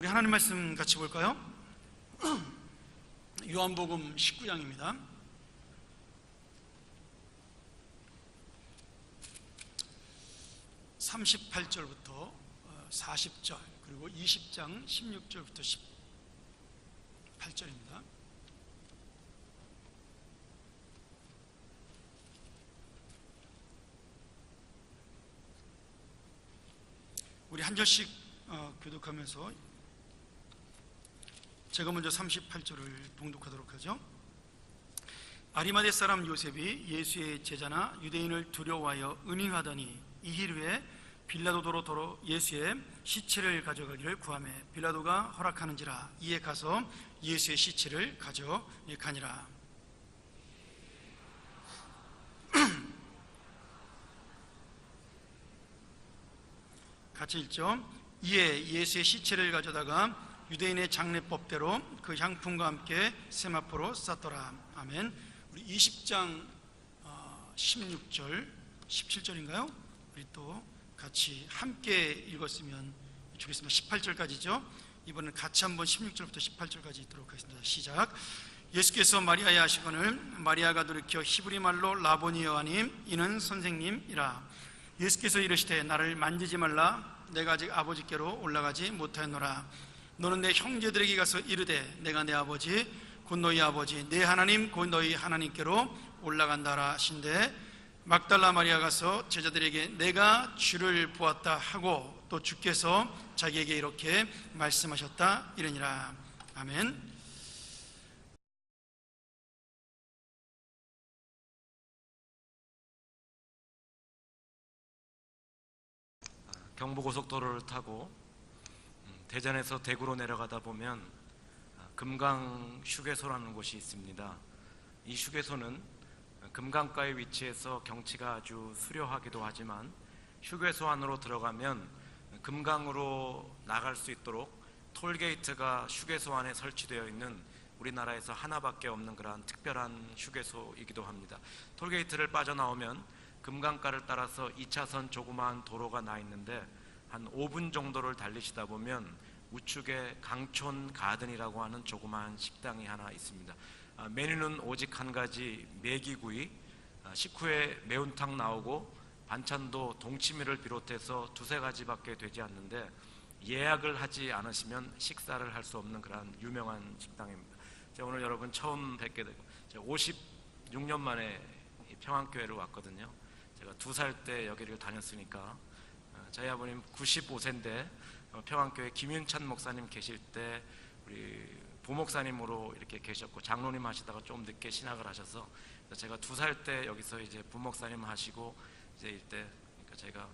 우리 하나님 말씀 같이 볼까요? 요한복음 19장입니다. (38절부터) 40절 그리고 20장 16절부터 18절입니다. 우리 한 절씩 교독하면서 제가 먼저 38절을 봉독하도록 하죠. 아리마대 사람 요셉이 예수의 제자나 유대인을 두려워하여 은행하더니 이힐 후에 빌라도로 도로 예수의 시체를 가져가기를 구하매 빌라도가 허락하는지라. 이에 가서 예수의 시체를 가져가니라. 같이 읽죠. 이에 예수의 시체를 가져다가 유대인의 장례법대로 그 향품과 함께 세마포로 쌌더라. 아멘. 우리 20장 16절 17절인가요? 우리 또 같이 함께 읽었으면 좋겠습니다. 18절까지죠. 이번엔 같이 한번 16절부터 18절까지 읽도록 하겠습니다. 시작. 예수께서 마리아의 하시거늘 마리아가 돌이켜 히브리 말로 라보니여 하니 이는 선생님이라. 예수께서 이르시되 나를 만지지 말라. 내가 아직 아버지께로 올라가지 못하였노라. 너는 내 형제들에게 가서 이르되 내가 내 아버지 곧 너희 아버지 내 하나님 곧 너희 하나님께로 올라간다라 하신대. 막달라 마리아 가서 제자들에게 내가 주를 보았다 하고 또 주께서 자기에게 이렇게 말씀하셨다 이르니라. 아멘. 경부고속도로를 타고 대전에서 대구로 내려가다 보면 금강 휴게소라는 곳이 있습니다. 이 휴게소는 금강가에 위치해서 경치가 아주 수려하기도 하지만 휴게소 안으로 들어가면 금강으로 나갈 수 있도록 톨게이트가 휴게소 안에 설치되어 있는 우리나라에서 하나밖에 없는 그러한 특별한 휴게소이기도 합니다. 톨게이트를 빠져나오면 금강가를 따라서 2차선 조그마한 도로가 나 있는데 한 5분 정도를 달리시다 보면 우측에 강촌 가든이라고 하는 조그마한 식당이 하나 있습니다. 메뉴는 오직 한 가지 메기구이, 식후에 매운탕 나오고 반찬도 동치미를 비롯해서 두세 가지밖에 되지 않는데 예약을 하지 않으시면 식사를 할 수 없는 그런 유명한 식당입니다. 제가 오늘 여러분 처음 뵙게 되고 제가 56년 만에 평안교회를 왔거든요. 제가 2살 때 여기를 다녔으니까 저희 아버님 95세인데 평안교회 김윤찬 목사님 계실 때 우리 부목사님으로 이렇게 계셨고 장로님 하시다가 좀 늦게 신학을 하셔서 제가 2살 때 여기서 이제 부목사님 하시고 이제 이때 그러니까 제가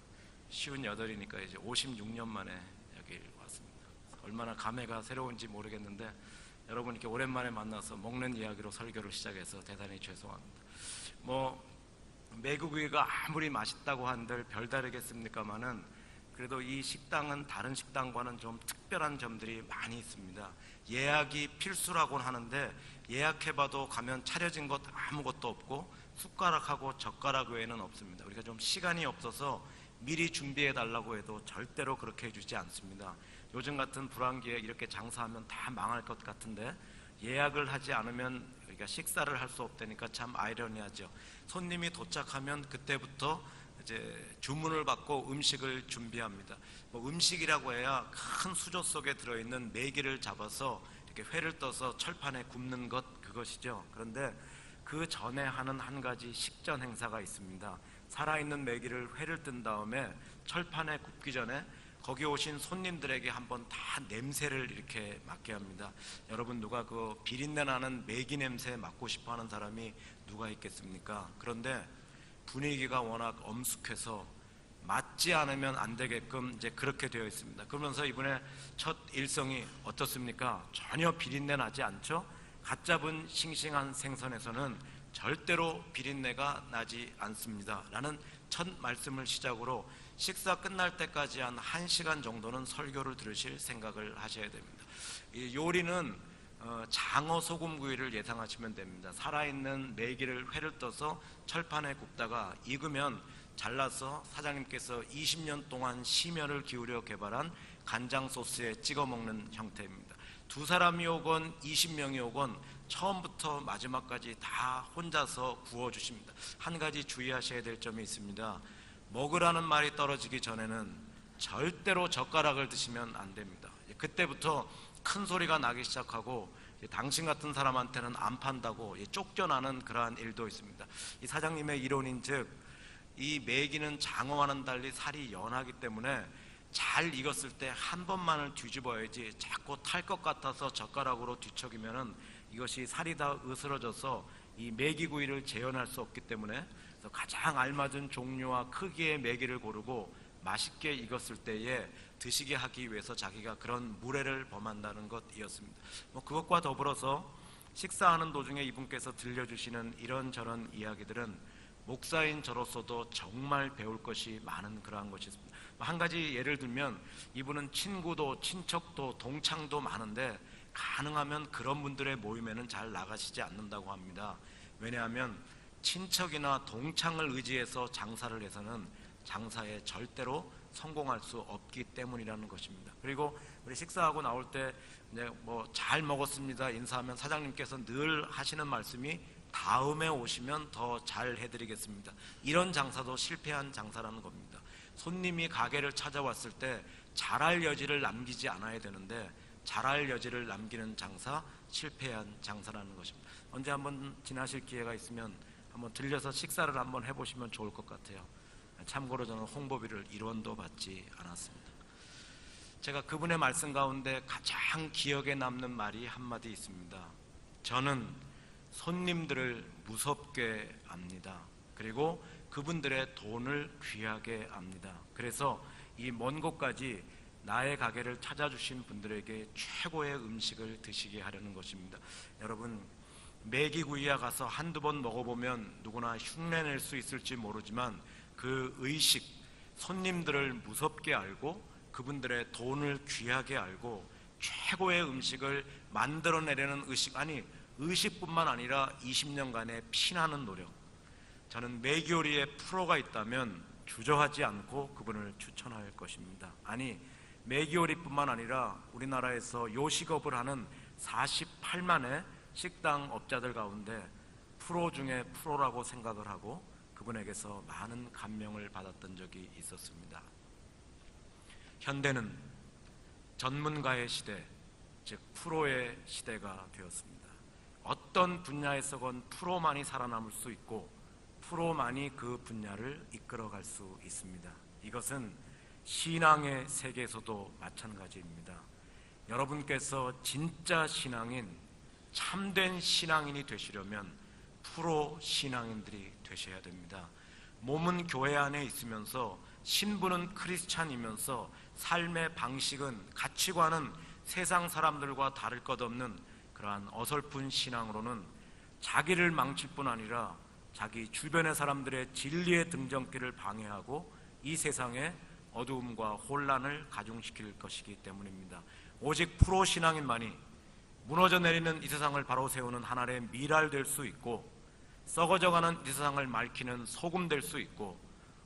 58이니까 이제 56년 만에 여기 왔습니다. 얼마나 감회가 새로운지 모르겠는데 여러분 이렇게 오랜만에 만나서 먹는 이야기로 설교를 시작해서 대단히 죄송합니다. 메구구이가 아무리 맛있다고 한들 별다르겠습니까마는 그래도 이 식당은 다른 식당과는 좀 특별한 점들이 많이 있습니다. 예약이 필수라고는 하는데 예약해봐도 가면 차려진 것 아무것도 없고 숟가락하고 젓가락 외에는 없습니다. 우리가 좀 시간이 없어서 미리 준비해달라고 해도 절대로 그렇게 해주지 않습니다. 요즘 같은 불황기에 이렇게 장사하면 다 망할 것 같은데 예약을 하지 않으면 우리가 식사를 할 수 없다니까 참 아이러니하죠. 손님이 도착하면 그때부터 이제 주문을 받고 음식을 준비합니다. 음식이라고 해야 큰 수저 속에 들어있는 메기를 잡아서 이렇게 회를 떠서 철판에 굽는 것 그것이죠. 그런데 그 전에 하는 한 가지 식전 행사가 있습니다. 살아있는 메기를 회를 뜬 다음에 철판에 굽기 전에 거기 오신 손님들에게 한번 다 냄새를 이렇게 맡게 합니다. 여러분 누가 그 비린내 나는 메기 냄새 맡고 싶어 하는 사람이 누가 있겠습니까? 그런데 분위기가 워낙 엄숙해서 맞지 않으면 안 되게끔 이제 그렇게 되어 있습니다. 그러면서 이번에 첫 일성이 어떻습니까? 전혀 비린내 나지 않죠? 갓 잡은 싱싱한 생선에서는 절대로 비린내가 나지 않습니다 라는 첫 말씀을 시작으로 식사 끝날 때까지 한 1시간 정도는 설교를 들으실 생각을 하셔야 됩니다. 이 요리는 장어 소금구이를 예상하시면 됩니다. 살아있는 메기를 회를 떠서 철판에 굽다가 익으면 잘라서 사장님께서 20년 동안 심혈을 기울여 개발한 간장 소스에 찍어 먹는 형태입니다. 두 사람이 오건 20명이 오건 처음부터 마지막까지 다 혼자서 구워주십니다. 한 가지 주의하셔야 될 점이 있습니다. 먹으라는 말이 떨어지기 전에는 절대로 젓가락을 드시면 안 됩니다. 그때부터 큰 소리가 나기 시작하고 당신 같은 사람한테는 안 판다고 쫓겨나는 그러한 일도 있습니다. 이 사장님의 이론인즉 이 메기는 장어와는 달리 살이 연하기 때문에 잘 익었을 때 한 번만을 뒤집어야지 자꾸 탈 것 같아서 젓가락으로 뒤척이면은 이것이 살이 다 으스러져서 이 메기구이를 재현할 수 없기 때문에 가장 알맞은 종류와 크기의 메기를 고르고 맛있게 익었을 때에 드시게 하기 위해서 자기가 그런 무례를 범한다는 것이었습니다. 그것과 더불어서 식사하는 도중에 이분께서 들려주시는 이런저런 이야기들은 목사인 저로서도 정말 배울 것이 많은 그러한 것이었습니다. 한 가지 예를 들면 이분은 친구도 친척도 동창도 많은데 가능하면 그런 분들의 모임에는 잘 나가시지 않는다고 합니다. 왜냐하면 친척이나 동창을 의지해서 장사를 해서는 장사에 절대로 성공할 수 없기 때문이라는 것입니다. 그리고 우리 식사하고 나올 때 잘 먹었습니다 인사하면 사장님께서 늘 하시는 말씀이 다음에 오시면 더 잘 해드리겠습니다. 이런 장사도 실패한 장사라는 겁니다. 손님이 가게를 찾아왔을 때 잘할 여지를 남기지 않아야 되는데 잘할 여지를 남기는 장사, 실패한 장사라는 것입니다. 언제 한번 지나실 기회가 있으면 한번 들려서 식사를 한번 해보시면 좋을 것 같아요. 참고로 저는 홍보비를 1원도 받지 않았습니다. 제가 그분의 말씀 가운데 가장 기억에 남는 말이 한마디 있습니다. 저는 손님들을 무섭게 압니다. 그리고 그분들의 돈을 귀하게 압니다. 그래서 이 먼 곳까지 나의 가게를 찾아주신 분들에게 최고의 음식을 드시게 하려는 것입니다. 여러분, 메기구이야 가서 한두 번 먹어보면 누구나 흉내낼 수 있을지 모르지만 그 의식, 손님들을 무섭게 알고 그분들의 돈을 귀하게 알고 최고의 음식을 만들어내려는 의식, 아니 의식뿐만 아니라 20년간의 피나는 노력. 저는 메기요리의 프로가 있다면 주저하지 않고 그분을 추천할 것입니다. 아니 메기요리뿐만 아니라 우리나라에서 요식업을 하는 48만의 식당 업자들 가운데 프로 중에 프로라고 생각을 하고 그분에게서 많은 감명을 받았던 적이 있었습니다. 현대는 전문가의 시대, 즉 프로의 시대가 되었습니다. 어떤 분야에서건 프로만이 살아남을 수 있고 프로만이 그 분야를 이끌어갈 수 있습니다. 이것은 신앙의 세계에서도 마찬가지입니다. 여러분께서 진짜 신앙인, 참된 신앙인이 되시려면 프로 신앙인들이 되셔야 됩니다. 몸은 교회 안에 있으면서 신분은 크리스찬이면서 삶의 방식은, 가치관은 세상 사람들과 다를 것 없는 그러한 어설픈 신앙으로는 자기를 망칠 뿐 아니라 자기 주변의 사람들의 진리의 등정길을 방해하고 이 세상에 어두움과 혼란을 가중시킬 것이기 때문입니다. 오직 프로 신앙인만이 무너져 내리는 이 세상을 바로 세우는 하나의 미랄 될 수 있고, 썩어져가는 이 세상을 밝히는 소금 될 수 있고,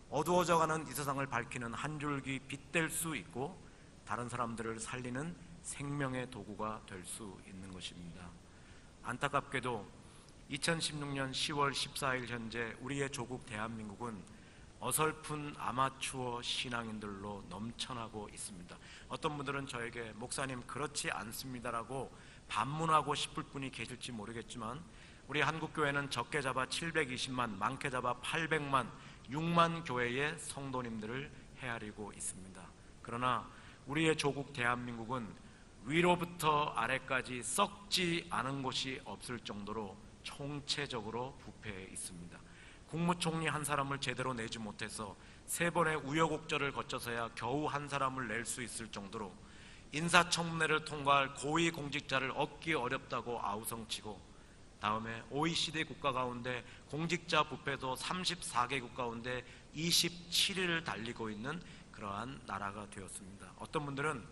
어두워져가는 이 세상을 밝히는 한 줄기 빛 될 수 있고, 다른 사람들을 살리는 생명의 도구가 될 수 있는 것입니다. 안타깝게도 2016년 10월 14일 현재 우리의 조국 대한민국은 어설픈 아마추어 신앙인들로 넘쳐나고 있습니다. 어떤 분들은 저에게 목사님 그렇지 않습니다라고 반문하고 싶을 분이 계실지 모르겠지만 우리 한국교회는 적게 잡아 720만, 많게 잡아 800만, 6만 교회의 성도님들을 헤아리고 있습니다. 그러나 우리의 조국 대한민국은 위로부터 아래까지 썩지 않은 곳이 없을 정도로 총체적으로 부패해 있습니다. 국무총리 한 사람을 제대로 내지 못해서 3번의 우여곡절을 거쳐서야 겨우 한 사람을 낼 수 있을 정도로 인사청문회를 통과할 고위공직자를 얻기 어렵다고 아우성치고, 다음에 OECD 국가 가운데 공직자 부패도 34개국 가운데 27위를 달리고 있는 그러한 나라가 되었습니다. 어떤 분들은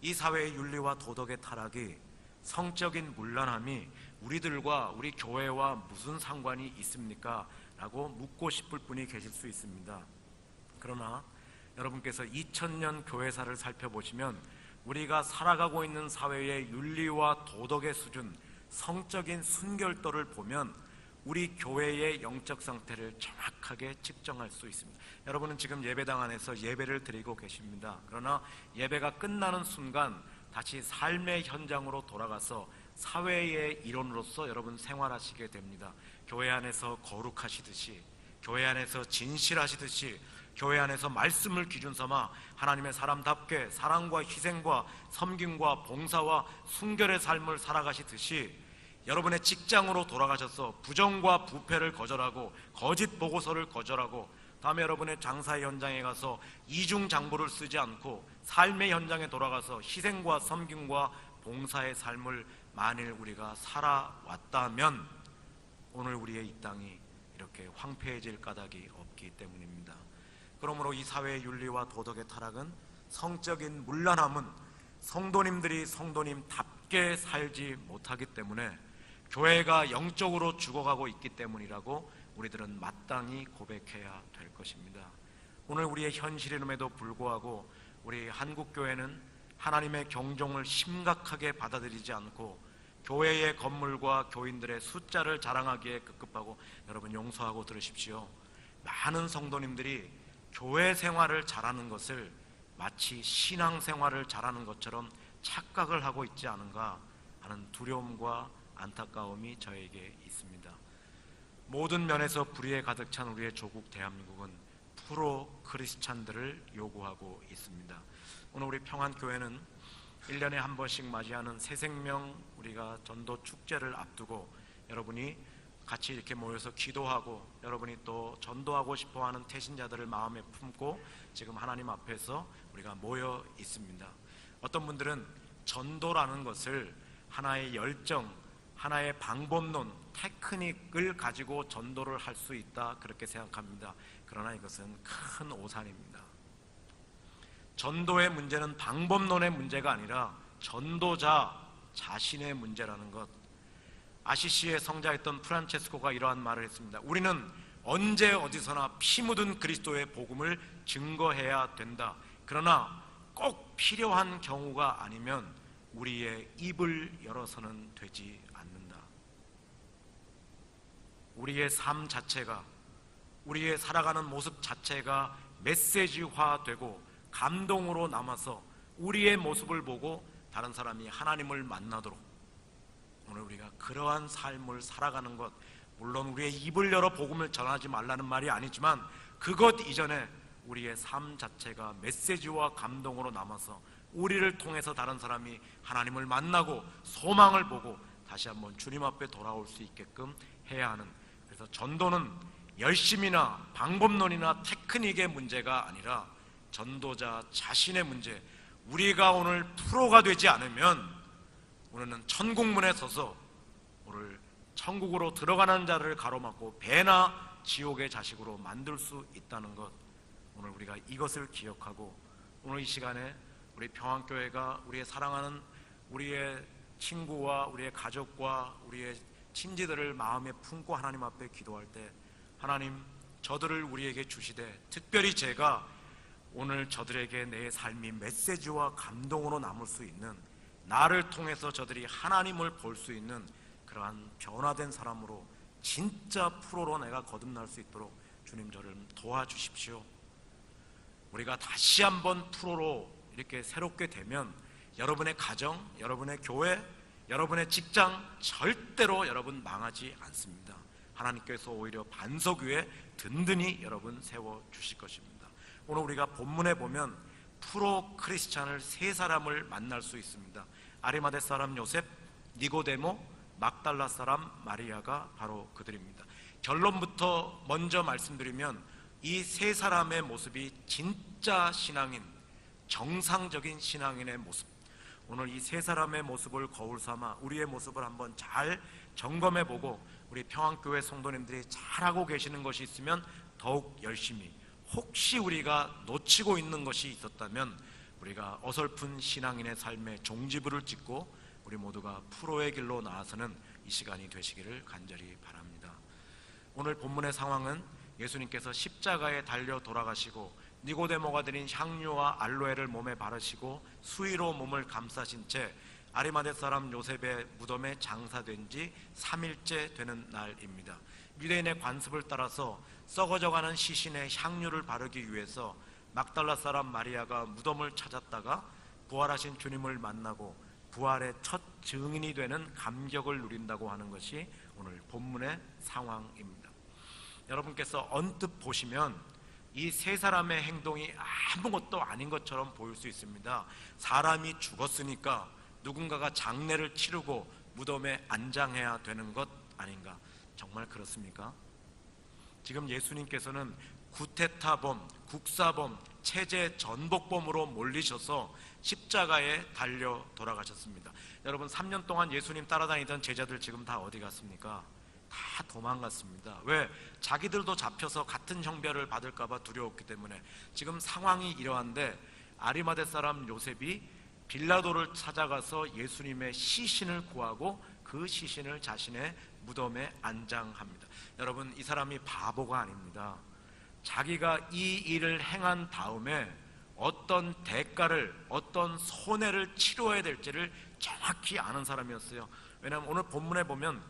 이 사회의 윤리와 도덕의 타락이, 성적인 문란함이 우리들과 우리 교회와 무슨 상관이 있습니까? 라고 묻고 싶을 분이 계실 수 있습니다. 그러나 여러분께서 2000년 교회사를 살펴보시면 우리가 살아가고 있는 사회의 윤리와 도덕의 수준, 성적인 순결도를 보면 우리 교회의 영적 상태를 정확하게 측정할 수 있습니다. 여러분은 지금 예배당 안에서 예배를 드리고 계십니다. 그러나 예배가 끝나는 순간 다시 삶의 현장으로 돌아가서 사회의 일원으로서 여러분 생활하시게 됩니다. 교회 안에서 거룩하시듯이, 교회 안에서 진실하시듯이, 교회 안에서 말씀을 기준 삼아 하나님의 사람답게 사랑과 희생과 섬김과 봉사와 순결의 삶을 살아가시듯이 여러분의 직장으로 돌아가셔서 부정과 부패를 거절하고 거짓 보고서를 거절하고 다음에 여러분의 장사의 현장에 가서 이중장부를 쓰지 않고 삶의 현장에 돌아가서 희생과 섬김과 봉사의 삶을 만일 우리가 살아왔다면 오늘 우리의 이 땅이 이렇게 황폐해질 까닭이 없기 때문입니다. 그러므로 이 사회의 윤리와 도덕의 타락은, 성적인 문란함은 성도님들이 성도님답게 살지 못하기 때문에 교회가 영적으로 죽어가고 있기 때문이라고 우리들은 마땅히 고백해야 될 것입니다. 오늘 우리의 현실임에도 불구하고 우리 한국교회는 하나님의 경종을 심각하게 받아들이지 않고 교회의 건물과 교인들의 숫자를 자랑하기에 급급하고, 여러분 용서하고 들으십시오. 많은 성도님들이 교회 생활을 잘하는 것을 마치 신앙 생활을 잘하는 것처럼 착각을 하고 있지 않은가 하는 두려움과 안타까움이 저에게 있습니다. 모든 면에서 불의에 가득 찬 우리의 조국 대한민국은 프로 크리스찬들을 요구하고 있습니다. 오늘 우리 평안교회는 1년에 한 번씩 맞이하는 새생명 우리가 전도 축제를 앞두고 여러분이 같이 이렇게 모여서 기도하고 여러분이 또 전도하고 싶어하는 태신자들을 마음에 품고 지금 하나님 앞에서 우리가 모여 있습니다. 어떤 분들은 전도라는 것을 하나의 열정, 하나의 방법론, 테크닉을 가지고 전도를 할 수 있다 그렇게 생각합니다. 그러나 이것은 큰 오산입니다. 전도의 문제는 방법론의 문제가 아니라 전도자 자신의 문제라는 것. 아시시의 성자였던 프란체스코가 이러한 말을 했습니다. 우리는 언제 어디서나 피 묻은 그리스도의 복음을 증거해야 된다. 그러나 꼭 필요한 경우가 아니면 우리의 입을 열어서는 되지 않는다. 우리의 삶 자체가, 우리의 살아가는 모습 자체가 메시지화되고 감동으로 남아서 우리의 모습을 보고 다른 사람이 하나님을 만나도록, 오늘 우리가 그러한 삶을 살아가는 것, 물론 우리의 입을 열어 복음을 전하지 말라는 말이 아니지만 그것 이전에 우리의 삶 자체가 메시지와 감동으로 남아서 우리를 통해서 다른 사람이 하나님을 만나고 소망을 보고 다시 한번 주님 앞에 돌아올 수 있게끔 해야 하는, 그래서 전도는 열심이나 방법론이나 테크닉의 문제가 아니라 전도자 자신의 문제. 우리가 오늘 프로가 되지 않으면 우리는 천국문에 서서 오늘 천국으로 들어가는 자를 가로막고 배나 지옥의 자식으로 만들 수 있다는 것, 오늘 우리가 이것을 기억하고 오늘 이 시간에 우리 평안교회가 우리의 사랑하는 우리의 친구와 우리의 가족과 우리의 친지들을 마음에 품고 하나님 앞에 기도할 때, 하나님 저들을 우리에게 주시되 특별히 제가 오늘 저들에게 내 삶이 메시지와 감동으로 남을 수 있는, 나를 통해서 저들이 하나님을 볼 수 있는 그러한 변화된 사람으로 진짜 프로로 내가 거듭날 수 있도록 주님 저를 도와주십시오. 우리가 다시 한번 프로로 이렇게 새롭게 되면 여러분의 가정, 여러분의 교회, 여러분의 직장 절대로 여러분 망하지 않습니다. 하나님께서 오히려 반석 위에 든든히 여러분 세워주실 것입니다. 오늘 우리가 본문에 보면 프로 크리스찬을 세 사람을 만날 수 있습니다. 아리마대 사람 요셉, 니고데모, 막달라 사람 마리아가 바로 그들입니다. 결론부터 먼저 말씀드리면 이 세 사람의 모습이 진짜 신앙인, 정상적인 신앙인의 모습. 오늘 이 세 사람의 모습을 거울 삼아 우리의 모습을 한번 잘 점검해보고 우리 평안교회 성도님들이 잘하고 계시는 것이 있으면 더욱 열심히, 혹시 우리가 놓치고 있는 것이 있었다면 우리가 어설픈 신앙인의 삶에 종지부를 찍고 우리 모두가 프로의 길로 나아서는 이 시간이 되시기를 간절히 바랍니다. 오늘 본문의 상황은 예수님께서 십자가에 달려 돌아가시고 니고데모가 드린 향유와 알로에를 몸에 바르시고 수의로 몸을 감싸신 채 아리마대 사람 요셉의 무덤에 장사된 지 3일째 되는 날입니다. 유대인의 관습을 따라서 썩어져가는 시신의 향유를 바르기 위해서 막달라 사람 마리아가 무덤을 찾았다가 부활하신 주님을 만나고 부활의 첫 증인이 되는 감격을 누린다고 하는 것이 오늘 본문의 상황입니다. 여러분께서 언뜻 보시면 이 세 사람의 행동이 아무것도 아닌 것처럼 보일 수 있습니다. 사람이 죽었으니까 누군가가 장례를 치르고 무덤에 안장해야 되는 것 아닌가? 정말 그렇습니까? 지금 예수님께서는 구테타범, 국사범, 체제 전복범으로 몰리셔서 십자가에 달려 돌아가셨습니다. 여러분, 3년 동안 예수님 따라다니던 제자들 지금 다 어디 갔습니까? 다 도망갔습니다. 왜? 자기들도 잡혀서 같은 형벌을 받을까 봐 두려웠기 때문에. 지금 상황이 이러한데 아리마대 사람 요셉이 빌라도를 찾아가서 예수님의 시신을 구하고 그 시신을 자신의 무덤에 안장합니다. 여러분, 이 사람이 바보가 아닙니다. 자기가 이 일을 행한 다음에 어떤 대가를, 어떤 손해를 치러야 될지를 정확히 아는 사람이었어요. 왜냐하면 오늘 본문에 보면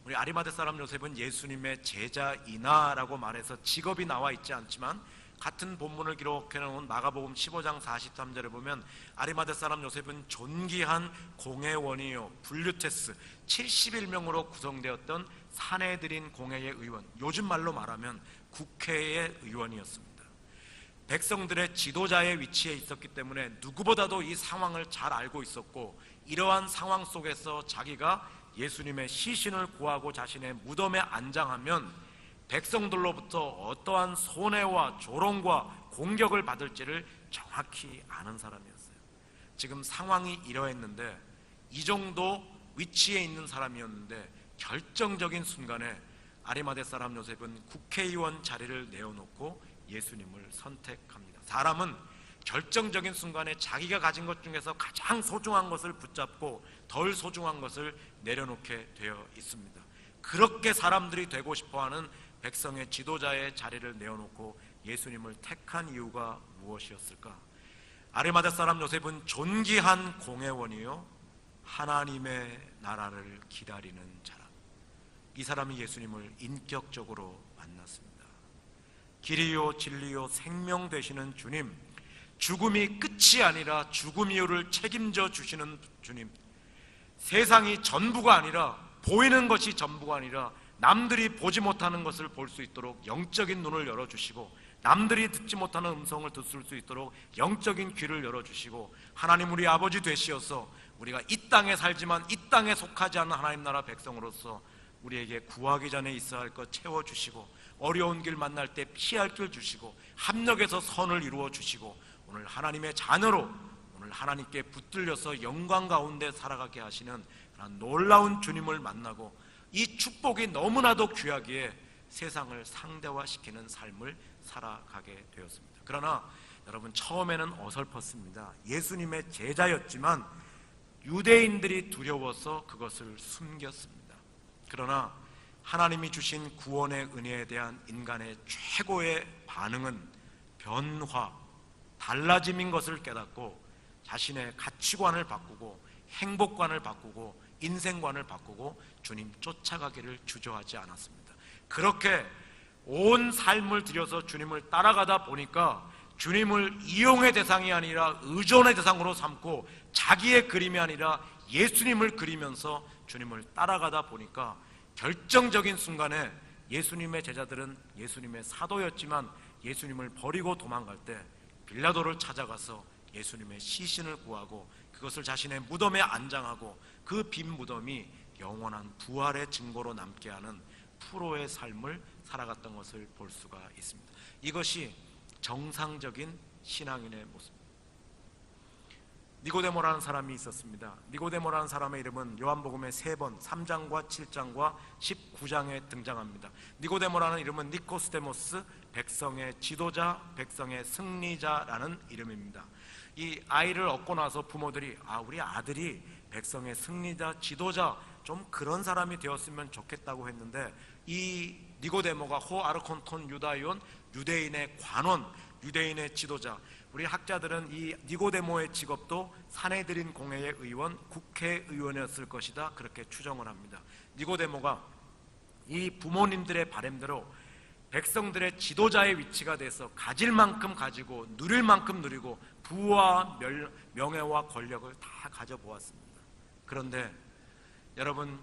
우리 아리마대 사람 요셉은 예수님의 제자이나라고 말해서 직업이 나와 있지 않지만 같은 본문을 기록해 놓은 마가복음 15장 43절에 보면 아리마대 사람 요셉은 존귀한 공회원이요 블류테스 71명으로 구성되었던 사내들인 공회의 의원, 요즘 말로 말하면 국회의 의원이었습니다. 백성들의 지도자의 위치에 있었기 때문에 누구보다도 이 상황을 잘 알고 있었고, 이러한 상황 속에서 자기가 예수님의 시신을 구하고 자신의 무덤에 안장하면 백성들로부터 어떠한 손해와 조롱과 공격을 받을지를 정확히 아는 사람이었어요. 지금 상황이 이러했는데, 이 정도 위치에 있는 사람이었는데 결정적인 순간에 아리마대 사람 요셉은 국회의원 자리를 내어놓고 예수님을 선택합니다. 사람은 결정적인 순간에 자기가 가진 것 중에서 가장 소중한 것을 붙잡고 덜 소중한 것을 내려놓게 되어 있습니다. 그렇게 사람들이 되고 싶어하는 백성의 지도자의 자리를 내어놓고 예수님을 택한 이유가 무엇이었을까? 아리마대 사람 요셉은 존귀한 공회원이요 하나님의 나라를 기다리는 자라. 이 사람이 예수님을 인격적으로 만났습니다. 길이요 진리요 생명 되시는 주님, 죽음이 끝이 아니라 죽음 이후를 책임져 주시는 주님, 세상이 전부가 아니라, 보이는 것이 전부가 아니라 남들이 보지 못하는 것을 볼 수 있도록 영적인 눈을 열어주시고, 남들이 듣지 못하는 음성을 듣을 수 있도록 영적인 귀를 열어주시고, 하나님 우리 아버지 되시어서 우리가 이 땅에 살지만 이 땅에 속하지 않는 하나님 나라 백성으로서 우리에게 구하기 전에 있어야 할 것 채워주시고, 어려운 길 만날 때 피할 길 주시고, 합력해서 선을 이루어 주시고, 오늘 하나님의 자녀로 오늘 하나님께 붙들려서 영광 가운데 살아가게 하시는 그런 놀라운 주님을 만나고, 이 축복이 너무나도 귀하기에 세상을 상대화시키는 삶을 살아가게 되었습니다. 그러나 여러분, 처음에는 어설펐습니다. 예수님의 제자였지만 유대인들이 두려워서 그것을 숨겼습니다. 그러나 하나님이 주신 구원의 은혜에 대한 인간의 최고의 반응은 변화, 달라짐인 것을 깨닫고 자신의 가치관을 바꾸고 행복관을 바꾸고 인생관을 바꾸고 주님 쫓아가기를 주저하지 않았습니다. 그렇게 온 삶을 들여서 주님을 따라가다 보니까 주님을 이용의 대상이 아니라 의존의 대상으로 삼고 자기의 그림이 아니라 예수님을 그리면서 주님을 따라가다 보니까 결정적인 순간에 예수님의 제자들은 예수님의 사도였지만 예수님을 버리고 도망갈 때 빌라도를 찾아가서 예수님의 시신을 구하고 그것을 자신의 무덤에 안장하고 그 빈 무덤이 영원한 부활의 증거로 남게 하는 프로의 삶을 살아갔던 것을 볼 수가 있습니다. 이것이 정상적인 신앙인의 모습입니다. 니고데모라는 사람이 있었습니다. 니고데모라는 사람의 이름은 요한복음의 3번 3장과 7장과 19장에 등장합니다. 니고데모라는 이름은 니코스데모스, 백성의 지도자, 백성의 승리자라는 이름입니다. 이 아이를 얻고 나서 부모들이 우리 아들이 백성의 승리자, 지도자, 좀 그런 사람이 되었으면 좋겠다고 했는데, 이 니고데모가 호 아르콘톤 유다이온, 유대인의 관원, 유대인의 지도자. 우리 학자들은 이 니고데모의 직업도 사내들인 공회의 의원, 국회의원이었을 것이다, 그렇게 추정을 합니다. 니고데모가 이 부모님들의 바람대로 백성들의 지도자의 위치가 돼서 가질 만큼 가지고 누릴 만큼 누리고 부와 명예와 권력을 다 가져보았습니다. 그런데 여러분,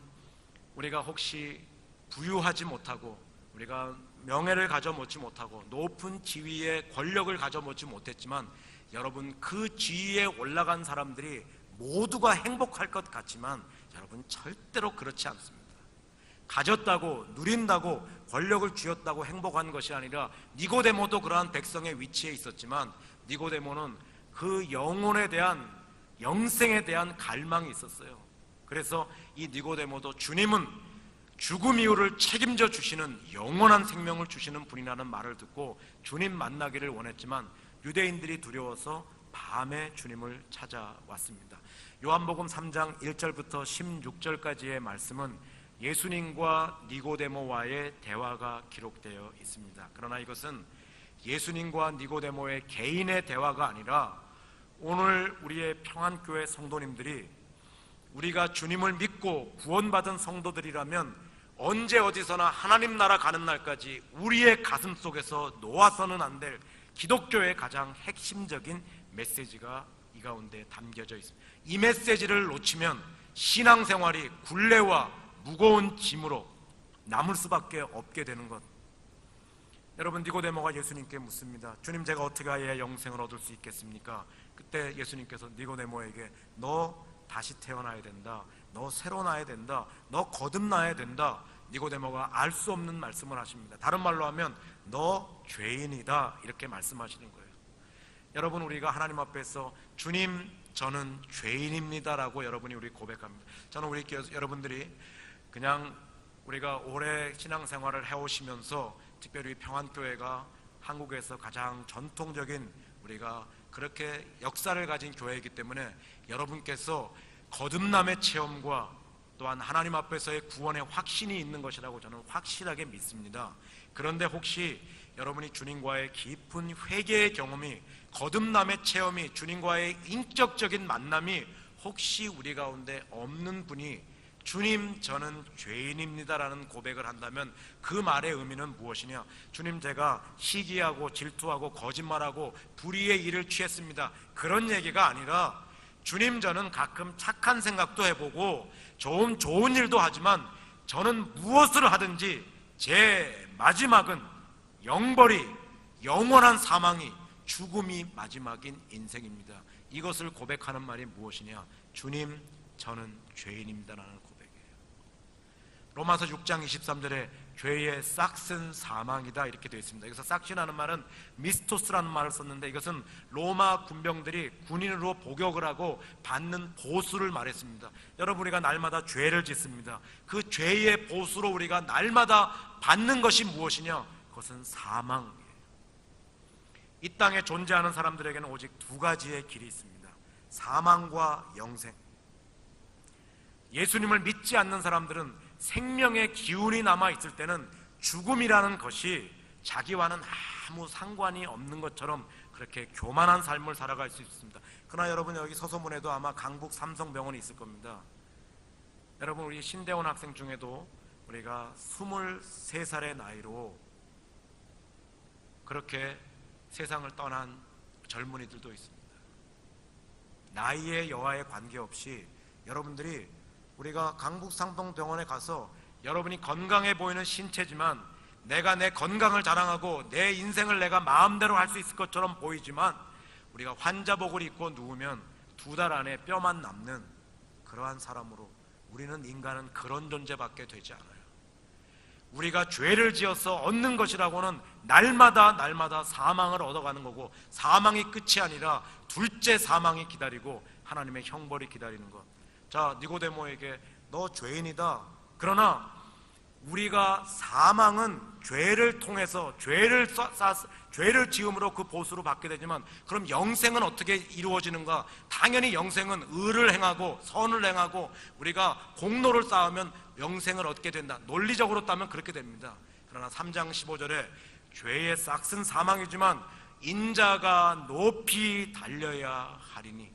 우리가 혹시 부유하지 못하고 우리가 명예를 가져먹지 못하고 높은 지위의 권력을 가져먹지 못했지만, 여러분, 그 지위에 올라간 사람들이 모두가 행복할 것 같지만 여러분, 절대로 그렇지 않습니다. 가졌다고 누린다고 권력을 쥐었다고 행복한 것이 아니라, 니고데모도 그러한 백성의 위치에 있었지만 니고데모는 그 영혼에 대한, 영생에 대한 갈망이 있었어요. 그래서 이 니고데모도 주님은 죽음 이후를 책임져 주시는, 영원한 생명을 주시는 분이라는 말을 듣고 주님 만나기를 원했지만 유대인들이 두려워서 밤에 주님을 찾아왔습니다. 요한복음 3장 1절부터 16절까지의 말씀은 예수님과 니고데모와의 대화가 기록되어 있습니다. 그러나 이것은 예수님과 니고데모의 개인의 대화가 아니라, 오늘 우리의 평안교회 성도님들이, 우리가 주님을 믿고 구원받은 성도들이라면 언제 어디서나 하나님 나라 가는 날까지 우리의 가슴 속에서 놓아서는 안 될 기독교의 가장 핵심적인 메시지가 이 가운데 담겨져 있습니다. 이 메시지를 놓치면 신앙생활이 굴레와 무거운 짐으로 남을 수밖에 없게 되는 것. 여러분, 니고데모가 예수님께 묻습니다. 주님, 제가 어떻게 해야 영생을 얻을 수 있겠습니까? 그때 예수님께서 니고데모에게 너 다시 태어나야 된다, 너 새로 나야 된다, 너 거듭나야 된다. 니고데모가 알 수 없는 말씀을 하십니다. 다른 말로 하면 너 죄인이다, 이렇게 말씀하시는 거예요. 여러분, 우리가 하나님 앞에서 주님, 저는 죄인입니다라고 여러분이 우리 고백합니다. 저는 우리 여러분들이 그냥 우리가 오래 신앙생활을 해오시면서, 특별히 평안교회가 한국에서 가장 전통적인, 우리가 그렇게 역사를 가진 교회이기 때문에 여러분께서 거듭남의 체험과 또한 하나님 앞에서의 구원의 확신이 있는 것이라고 저는 확실하게 믿습니다. 그런데 혹시 여러분이 주님과의 깊은 회개의 경험이, 거듭남의 체험이, 주님과의 인격적인 만남이 혹시 우리 가운데 없는 분이 주님, 저는 죄인입니다라는 고백을 한다면 그 말의 의미는 무엇이냐? 주님, 제가 시기하고 질투하고 거짓말하고 불의의 일을 취했습니다, 그런 얘기가 아니라, 주님, 저는 가끔 착한 생각도 해보고 좋은 일도 하지만 저는 무엇을 하든지 제 마지막은 영벌이, 영원한 사망이, 죽음이 마지막인 인생입니다. 이것을 고백하는 말이 무엇이냐? 주님, 저는 죄인입니다라는 고백이에요. 로마서 6장 23절에 죄의 싹슨 사망이다, 이렇게 되어 있습니다. 여기서 싹신하는 말은 미스토스라는 말을 썼는데, 이것은 로마 군병들이 군인으로 복역을 하고 받는 보수를 말했습니다. 여러분, 우리가 날마다 죄를 짓습니다. 그 죄의 보수로 우리가 날마다 받는 것이 무엇이냐? 그것은 사망이에요. 이 땅에 존재하는 사람들에게는 오직 두 가지의 길이 있습니다. 사망과 영생. 예수님을 믿지 않는 사람들은 생명의 기운이 남아있을 때는 죽음이라는 것이 자기와는 아무 상관이 없는 것처럼 그렇게 교만한 삶을 살아갈 수 있습니다. 그러나 여러분, 여기 서소문에도 아마 강북 삼성병원이 있을 겁니다. 여러분, 우리 신대원 학생 중에도 우리가 23살의 나이로 그렇게 세상을 떠난 젊은이들도 있습니다. 나이에 여하에 관계없이 여러분들이, 우리가 강북 삼성병원에 가서 여러분이 건강해 보이는 신체지만, 내가 내 건강을 자랑하고 내 인생을 내가 마음대로 할 수 있을 것처럼 보이지만, 우리가 환자복을 입고 누우면 2달 안에 뼈만 남는 그러한 사람으로, 우리는 인간은 그런 존재밖에 되지 않아요. 우리가 죄를 지어서 얻는 것이라고는 날마다 사망을 얻어가는 거고, 사망이 끝이 아니라 둘째 사망이 기다리고 하나님의 형벌이 기다리는 것. 자, 니고데모에게 너 죄인이다. 그러나 우리가 사망은 죄를 통해서, 죄를 지음으로 그 보수로 받게 되지만, 그럼 영생은 어떻게 이루어지는가? 당연히 영생은 의를 행하고 선을 행하고 우리가 공로를 쌓으면 영생을 얻게 된다. 논리적으로 따면 그렇게 됩니다. 그러나 3장 15절에 죄의 싹슨 사망이지만 인자가 높이 달려야 하리니.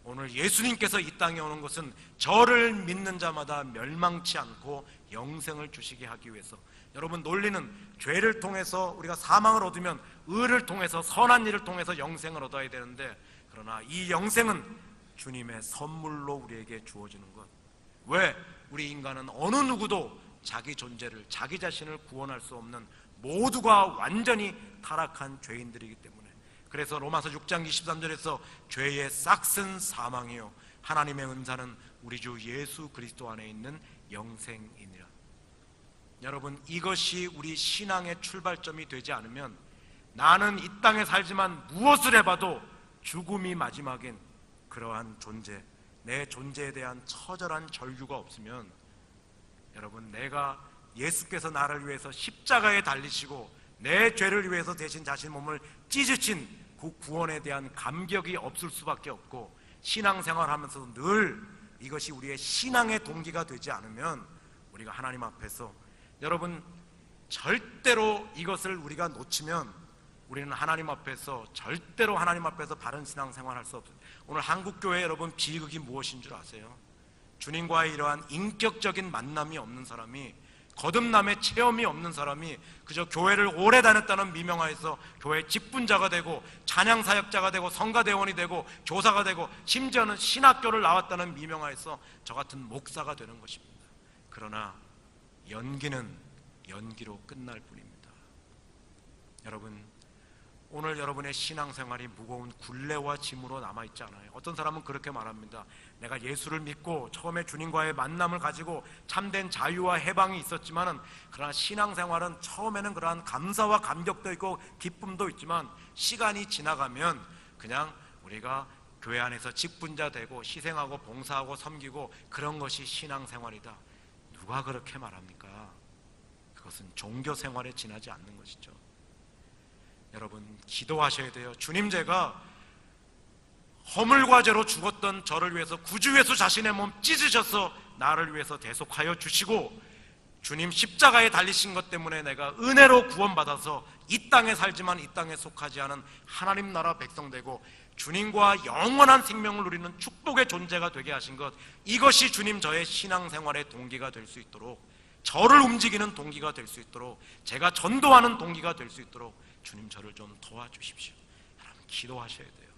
오늘 예수님께서 이 땅에 오는 것은 저를 믿는 자마다 멸망치 않고 영생을 주시게 하기 위해서. 여러분, 논리는 죄를 통해서 우리가 사망을 얻으면 의를 통해서, 선한 일을 통해서 영생을 얻어야 되는데, 그러나 이 영생은 주님의 선물로 우리에게 주어지는 것. 왜? 우리 인간은 어느 누구도 자기 존재를, 자기 자신을 구원할 수 없는, 모두가 완전히 타락한 죄인들이기 때문에. 그래서 로마서 6장 23절에서 죄의 싹슨 사망이요 하나님의 은사는 우리 주 예수 그리스도 안에 있는 영생이니라. 여러분, 이것이 우리 신앙의 출발점이 되지 않으면, 나는 이 땅에 살지만 무엇을 해봐도 죽음이 마지막인 그러한 존재, 내 존재에 대한 처절한 절규가 없으면, 여러분, 내가 예수께서 나를 위해서 십자가에 달리시고 내 죄를 위해서 대신 자신 몸을 찢으신 그 구원에 대한 감격이 없을 수밖에 없고, 신앙생활하면서도 늘 이것이 우리의 신앙의 동기가 되지 않으면 우리가 하나님 앞에서, 여러분, 절대로 이것을 우리가 놓치면 우리는 하나님 앞에서 절대로 하나님 앞에서 바른 신앙생활할 수 없어요. 오늘 한국교회 여러분, 비극이 무엇인 줄 아세요? 주님과의 이러한 인격적인 만남이 없는 사람이, 거듭남의 체험이 없는 사람이 그저 교회를 오래 다녔다는 미명하에서 교회 직분자가 되고 찬양사역자가 되고 성가대원이 되고 교사가 되고 심지어는 신학교를 나왔다는 미명하에서 저 같은 목사가 되는 것입니다. 그러나 연기는 연기로 끝날 뿐입니다. 여러분, 오늘 여러분의 신앙생활이 무거운 굴레와 짐으로 남아있지 않아요. 어떤 사람은 그렇게 말합니다. 내가 예수를 믿고 처음에 주님과의 만남을 가지고 참된 자유와 해방이 있었지만은, 그러나 신앙생활은 처음에는 그러한 감사와 감격도 있고 기쁨도 있지만, 시간이 지나가면 그냥 우리가 교회 안에서 직분자 되고 희생하고 봉사하고 섬기고 그런 것이 신앙생활이다. 누가 그렇게 말합니까? 그것은 종교생활에 지나지 않는 것이죠. 여러분, 기도하셔야 돼요. 주님, 제가 허물과 죄로 죽었던 저를 위해서 구주 예수 자신의 몸 찢으셔서 나를 위해서 대속하여 주시고, 주님 십자가에 달리신 것 때문에 내가 은혜로 구원받아서 이 땅에 살지만 이 땅에 속하지 않은 하나님 나라 백성 되고 주님과 영원한 생명을 누리는 축복의 존재가 되게 하신 것, 이것이 주님 저의 신앙생활의 동기가 될 수 있도록, 저를 움직이는 동기가 될 수 있도록, 제가 전도하는 동기가 될 수 있도록 주님 저를 좀 도와주십시오. 여러분, 기도하셔야 돼요.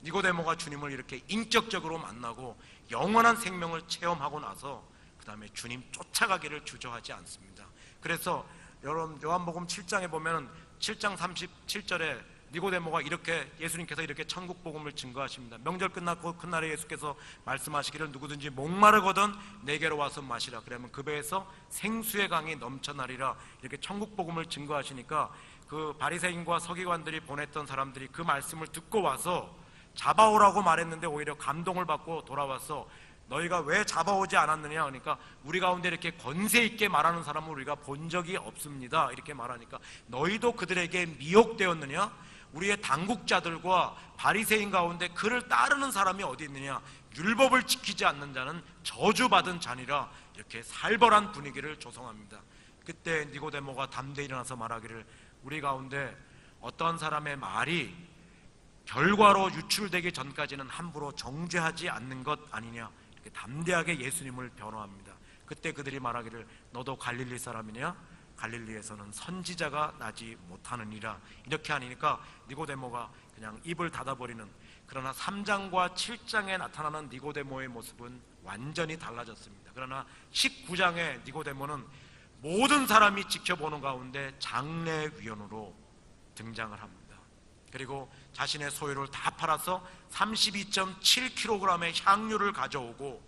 니고데모가 주님을 이렇게 인격적으로 만나고 영원한 생명을 체험하고 나서 그 다음에 주님 쫓아가기를 주저하지 않습니다. 그래서 여러분, 요한복음 7장에 보면 7장 37절에 니고데모가 이렇게, 예수님께서 이렇게 천국 복음을 증거하십니다. 명절 끝났고 그날에 예수께서 말씀하시기를 누구든지 목마르거든 내게로 와서 마시라. 그러면 그 배에서 생수의 강이 넘쳐나리라. 이렇게 천국 복음을 증거하시니까 그 바리새인과 서기관들이 보냈던 사람들이 그 말씀을 듣고 와서 잡아오라고 말했는데 오히려 감동을 받고 돌아와서, 너희가 왜 잡아오지 않았느냐? 그러니까 우리 가운데 이렇게 권세 있게 말하는 사람은 우리가 본 적이 없습니다. 이렇게 말하니까, 너희도 그들에게 미혹되었느냐? 우리의 당국자들과 바리새인 가운데 그를 따르는 사람이 어디 있느냐? 율법을 지키지 않는 자는 저주받은 자니라. 이렇게 살벌한 분위기를 조성합니다. 그때 니고데모가 담대히 일어나서 말하기를, 우리 가운데 어떤 사람의 말이 결과로 유출되기 전까지는 함부로 정죄하지 않는 것 아니냐, 이렇게 담대하게 예수님을 변호합니다. 그때 그들이 말하기를, 너도 갈릴리 사람이냐? 갈릴리에서는 선지자가 나지 못하느니라. 이렇게 하니까 니고데모가 그냥 입을 닫아버리는, 그러나 3장과 7장에 나타나는 니고데모의 모습은 완전히 달라졌습니다. 그러나 19장에 니고데모는 모든 사람이 지켜보는 가운데 장례위원으로 등장을 합니다. 그리고 자신의 소유를 다 팔아서 32.7kg의 향유를 가져오고,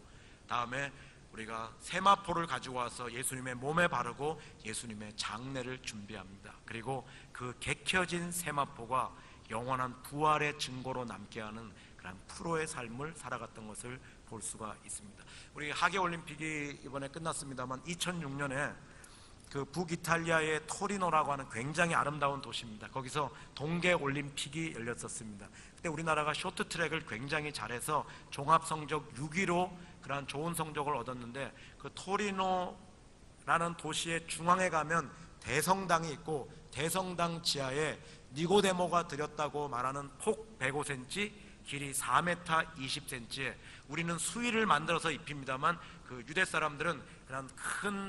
다음에 우리가 세마포를 가지고 와서 예수님의 몸에 바르고 예수님의 장례를 준비합니다. 그리고 그 개켜진 세마포가 영원한 부활의 증거로 남게 하는 그런 프로의 삶을 살아갔던 것을 볼 수가 있습니다. 우리 하계올림픽이 이번에 끝났습니다만 2006년에 그 북이탈리아의 토리노라고 하는 굉장히 아름다운 도시입니다. 거기서 동계올림픽이 열렸었습니다. 그때 우리나라가 쇼트트랙을 굉장히 잘해서 종합성적 6위로 그러한 좋은 성적을 얻었는데, 그 토리노라는 도시의 중앙에 가면 대성당이 있고 대성당 지하에 니고데모가 드렸다고 말하는 폭 105cm, 길이 4m 20cm에 우리는 수의를 만들어서 입힙니다만 그 유대 사람들은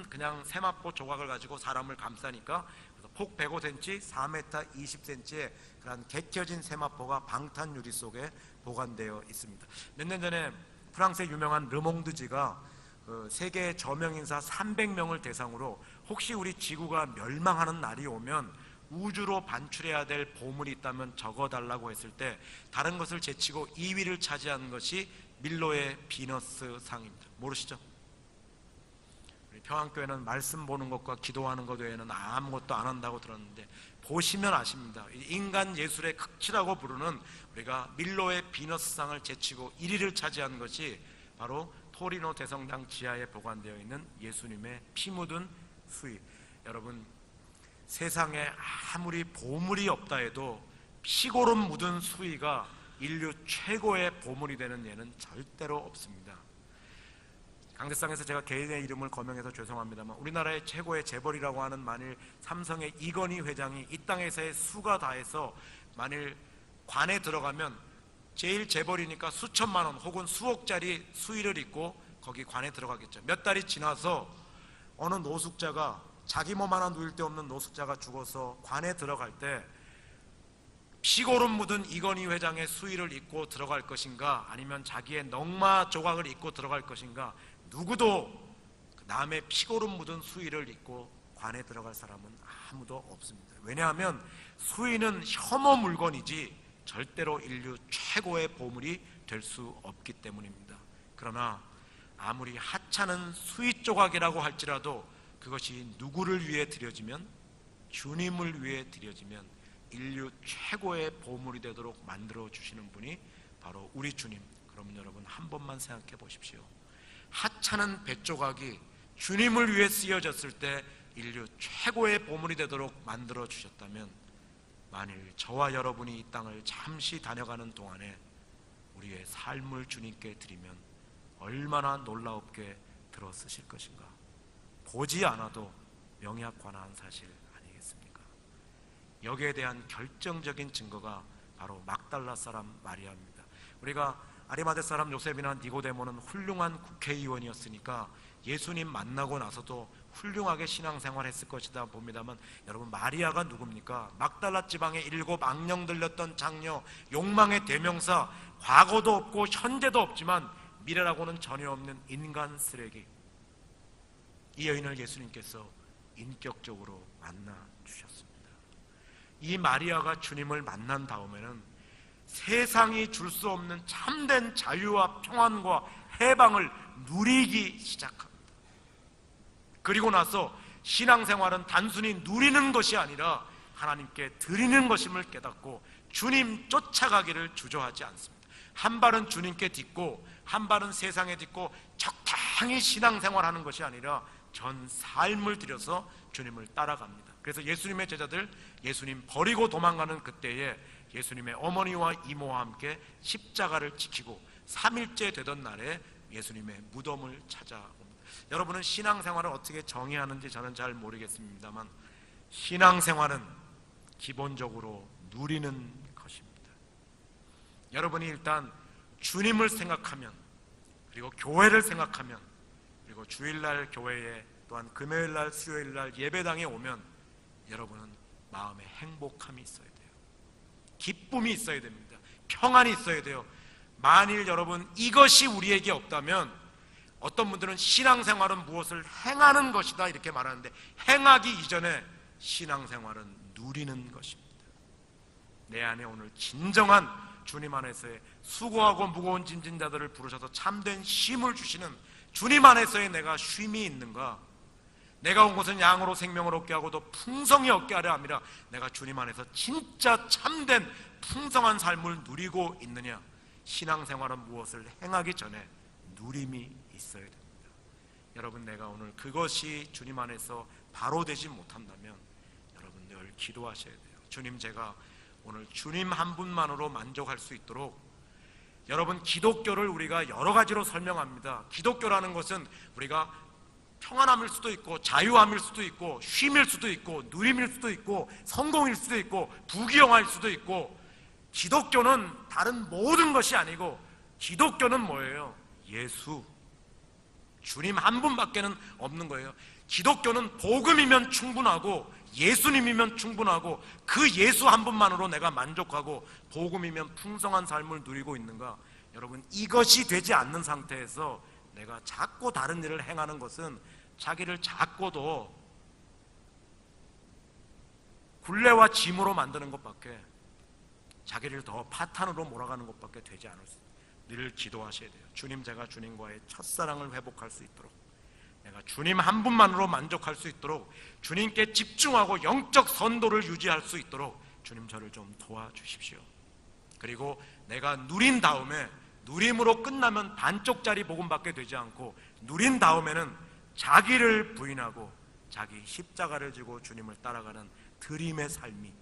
그냥 세마포 조각을 가지고 사람을 감싸니까 그래서 폭 105cm, 4m 20cm의 그런 개켜진 세마포가 방탄 유리 속에 보관되어 있습니다. 몇 년 전에 프랑스의 유명한 르몽드지가 세계 저명인사 300명을 대상으로 혹시 우리 지구가 멸망하는 날이 오면 우주로 반출해야 될 보물이 있다면 적어달라고 했을 때 다른 것을 제치고 2위를 차지한 것이 밀로의 비너스 상입니다. 모르시죠? 우리 평안교회는 말씀 보는 것과 기도하는 것 외에는 아무것도 안 한다고 들었는데 보시면 아십니다. 인간 예술의 극치라고 부르는 우리가 밀로의 비너스상을 제치고 1위를 차지한 것이 바로 토리노 대성당 지하에 보관되어 있는 예수님의 피 묻은 수의. 여러분, 세상에 아무리 보물이 없다 해도 피고름 묻은 수의가 인류 최고의 보물이 되는 예는 절대로 없습니다. 강대상에서 제가 개인의 이름을 거명해서 죄송합니다만 우리나라의 최고의 재벌이라고 하는 만일 삼성의 이건희 회장이 이 땅에서의 수가 다해서 만일 관에 들어가면 제일 재벌이니까 수천만 원 혹은 수억짜리 수의를 입고 거기 관에 들어가겠죠. 몇 달이 지나서 어느 노숙자가 자기 몸 하나 누일 데 없는 노숙자가 죽어서 관에 들어갈 때 피고름 묻은 이건희 회장의 수의를 입고 들어갈 것인가 아니면 자기의 넝마 조각을 입고 들어갈 것인가 누구도 남의 피고름 묻은 수의를 입고 관에 들어갈 사람은 아무도 없습니다. 왜냐하면 수의는 혐오 물건이지 절대로 인류 최고의 보물이 될 수 없기 때문입니다. 그러나 아무리 하찮은 수의 조각이라고 할지라도 그것이 누구를 위해 드려지면 주님을 위해 드려지면 인류 최고의 보물이 되도록 만들어 주시는 분이 바로 우리 주님. 그러면 여러분 한 번만 생각해 보십시오. 하찮은 뱃조각이 주님을 위해 쓰여졌을 때 인류 최고의 보물이 되도록 만들어 주셨다면 만일 저와 여러분이 이 땅을 잠시 다녀가는 동안에 우리의 삶을 주님께 드리면 얼마나 놀라웁게 들어 쓰실 것인가. 보지 않아도 명약 관화한 사실 아니겠습니까? 여기에 대한 결정적인 증거가 바로 막달라 사람 마리아입니다. 우리가 아리마대 사람 요셉이나 니고데모는 훌륭한 국회의원이었으니까 예수님 만나고 나서도 훌륭하게 신앙생활했을 것이다 봅니다만 여러분 마리아가 누굽니까? 막달라 지방에 7 악령 들렸던 장녀, 욕망의 대명사, 과거도 없고 현재도 없지만 미래라고는 전혀 없는 인간 쓰레기. 이 여인을 예수님께서 인격적으로 만나 주셨습니다. 이 마리아가 주님을 만난 다음에는 세상이 줄 수 없는 참된 자유와 평안과 해방을 누리기 시작합니다. 그리고 나서 신앙생활은 단순히 누리는 것이 아니라 하나님께 드리는 것임을 깨닫고 주님 쫓아가기를 주저하지 않습니다. 한 발은 주님께 딛고 한 발은 세상에 딛고 적당히 신앙생활하는 것이 아니라 전 삶을 들여서 주님을 따라갑니다. 그래서 예수님의 제자들 예수님 버리고 도망가는 그때에 예수님의 어머니와 이모와 함께 십자가를 지키고 3일째 되던 날에 예수님의 무덤을 찾아옵니다. 여러분은 신앙생활을 어떻게 정의하는지 저는 잘 모르겠습니다만 신앙생활은 기본적으로 누리는 것입니다. 여러분이 일단 주님을 생각하면 그리고 교회를 생각하면 그리고 주일날 교회에 또한 금요일날 수요일날 예배당에 오면 여러분은 마음에 행복함이 있어야 돼요. 기쁨이 있어야 됩니다. 평안이 있어야 돼요. 만일 여러분 이것이 우리에게 없다면 어떤 분들은 신앙생활은 무엇을 행하는 것이다 이렇게 말하는데 행하기 이전에 신앙생활은 누리는 것입니다. 내 안에 오늘 진정한 주님 안에서의 수고하고 무거운 짐진 자들을 부르셔서 참된 쉼을 주시는 주님 안에서의 내가 쉼이 있는가? 내가 온 것은 양으로 생명을 얻게 하고도 풍성히 얻게 하려 함이라. 내가 주님 안에서 진짜 참된 풍성한 삶을 누리고 있느냐? 신앙생활은 무엇을 행하기 전에 누림이 있어야 됩니다. 여러분 내가 오늘 그것이 주님 안에서 바로 되지 못한다면 여러분 늘 기도하셔야 돼요. 주님 제가 오늘 주님 한 분만으로 만족할 수 있도록 여러분 기독교를 우리가 여러 가지로 설명합니다. 기독교라는 것은 우리가 평안함일 수도 있고 자유함일 수도 있고 쉼일 수도 있고 누림일 수도 있고 성공일 수도 있고 부귀영화일 수도 있고, 기독교는 다른 모든 것이 아니고 기독교는 뭐예요? 예수, 주님 한 분밖에는 없는 거예요. 기독교는 복음이면 충분하고 예수님이면 충분하고 그 예수 한 분만으로 내가 만족하고 복음이면 풍성한 삶을 누리고 있는가? 여러분, 이것이 되지 않는 상태에서 내가 자꾸 다른 일을 행하는 것은 자기를 자꾸도 굴레와 짐으로 만드는 것밖에, 자기를 더 파탄으로 몰아가는 것밖에 되지 않을 수 있어요. 늘 기도하셔야 돼요. 주님, 제가 주님과의 첫사랑을 회복할 수 있도록, 내가 주님 한 분만으로 만족할 수 있도록, 주님께 집중하고 영적 선도를 유지할 수 있도록 주님 저를 좀 도와주십시오. 그리고 내가 누린 다음에, 누림으로 끝나면 반쪽짜리 복음밖에 되지 않고 누린 다음에는 자기를 부인하고 자기 십자가를 지고 주님을 따라가는 드림의 삶이,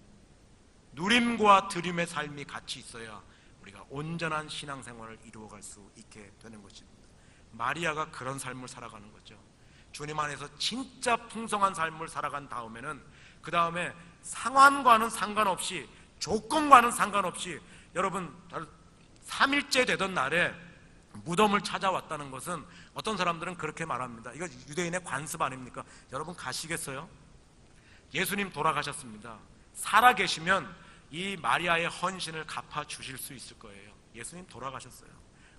누림과 드림의 삶이 같이 있어야 우리가 온전한 신앙생활을 이루어갈 수 있게 되는 것입니다. 마리아가 그런 삶을 살아가는 거죠. 주님 안에서 진짜 풍성한 삶을 살아간 다음에는, 그 다음에 상황과는 상관없이, 조건과는 상관없이, 여러분 3일째 되던 날에 무덤을 찾아왔다는 것은, 어떤 사람들은 그렇게 말합니다. 이거 유대인의 관습 아닙니까? 여러분 가시겠어요? 예수님 돌아가셨습니다. 살아계시면 이 마리아의 헌신을 갚아주실 수 있을 거예요. 예수님 돌아가셨어요.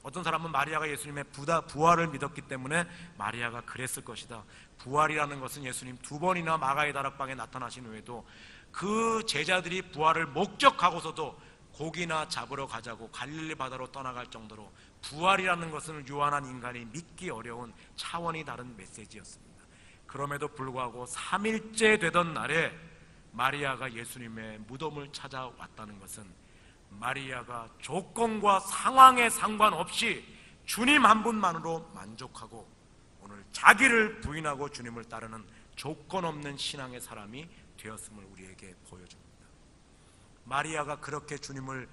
어떤 사람은 마리아가 예수님의 부활을 믿었기 때문에 마리아가 그랬을 것이다. 부활이라는 것은 예수님 2번이나 마가의 다락방에 나타나신 후에도 그 제자들이 부활을 목격하고서도 고기나 잡으러 가자고 갈릴리 바다로 떠나갈 정도로 부활이라는 것은 유한한 인간이 믿기 어려운 차원이 다른 메시지였습니다. 그럼에도 불구하고 3일째 되던 날에 마리아가 예수님의 무덤을 찾아왔다는 것은, 마리아가 조건과 상황에 상관없이 주님 한 분만으로 만족하고 오늘 자기를 부인하고 주님을 따르는 조건 없는 신앙의 사람이 되었음을 우리에게 보여줍니다. 마리아가 그렇게 주님을,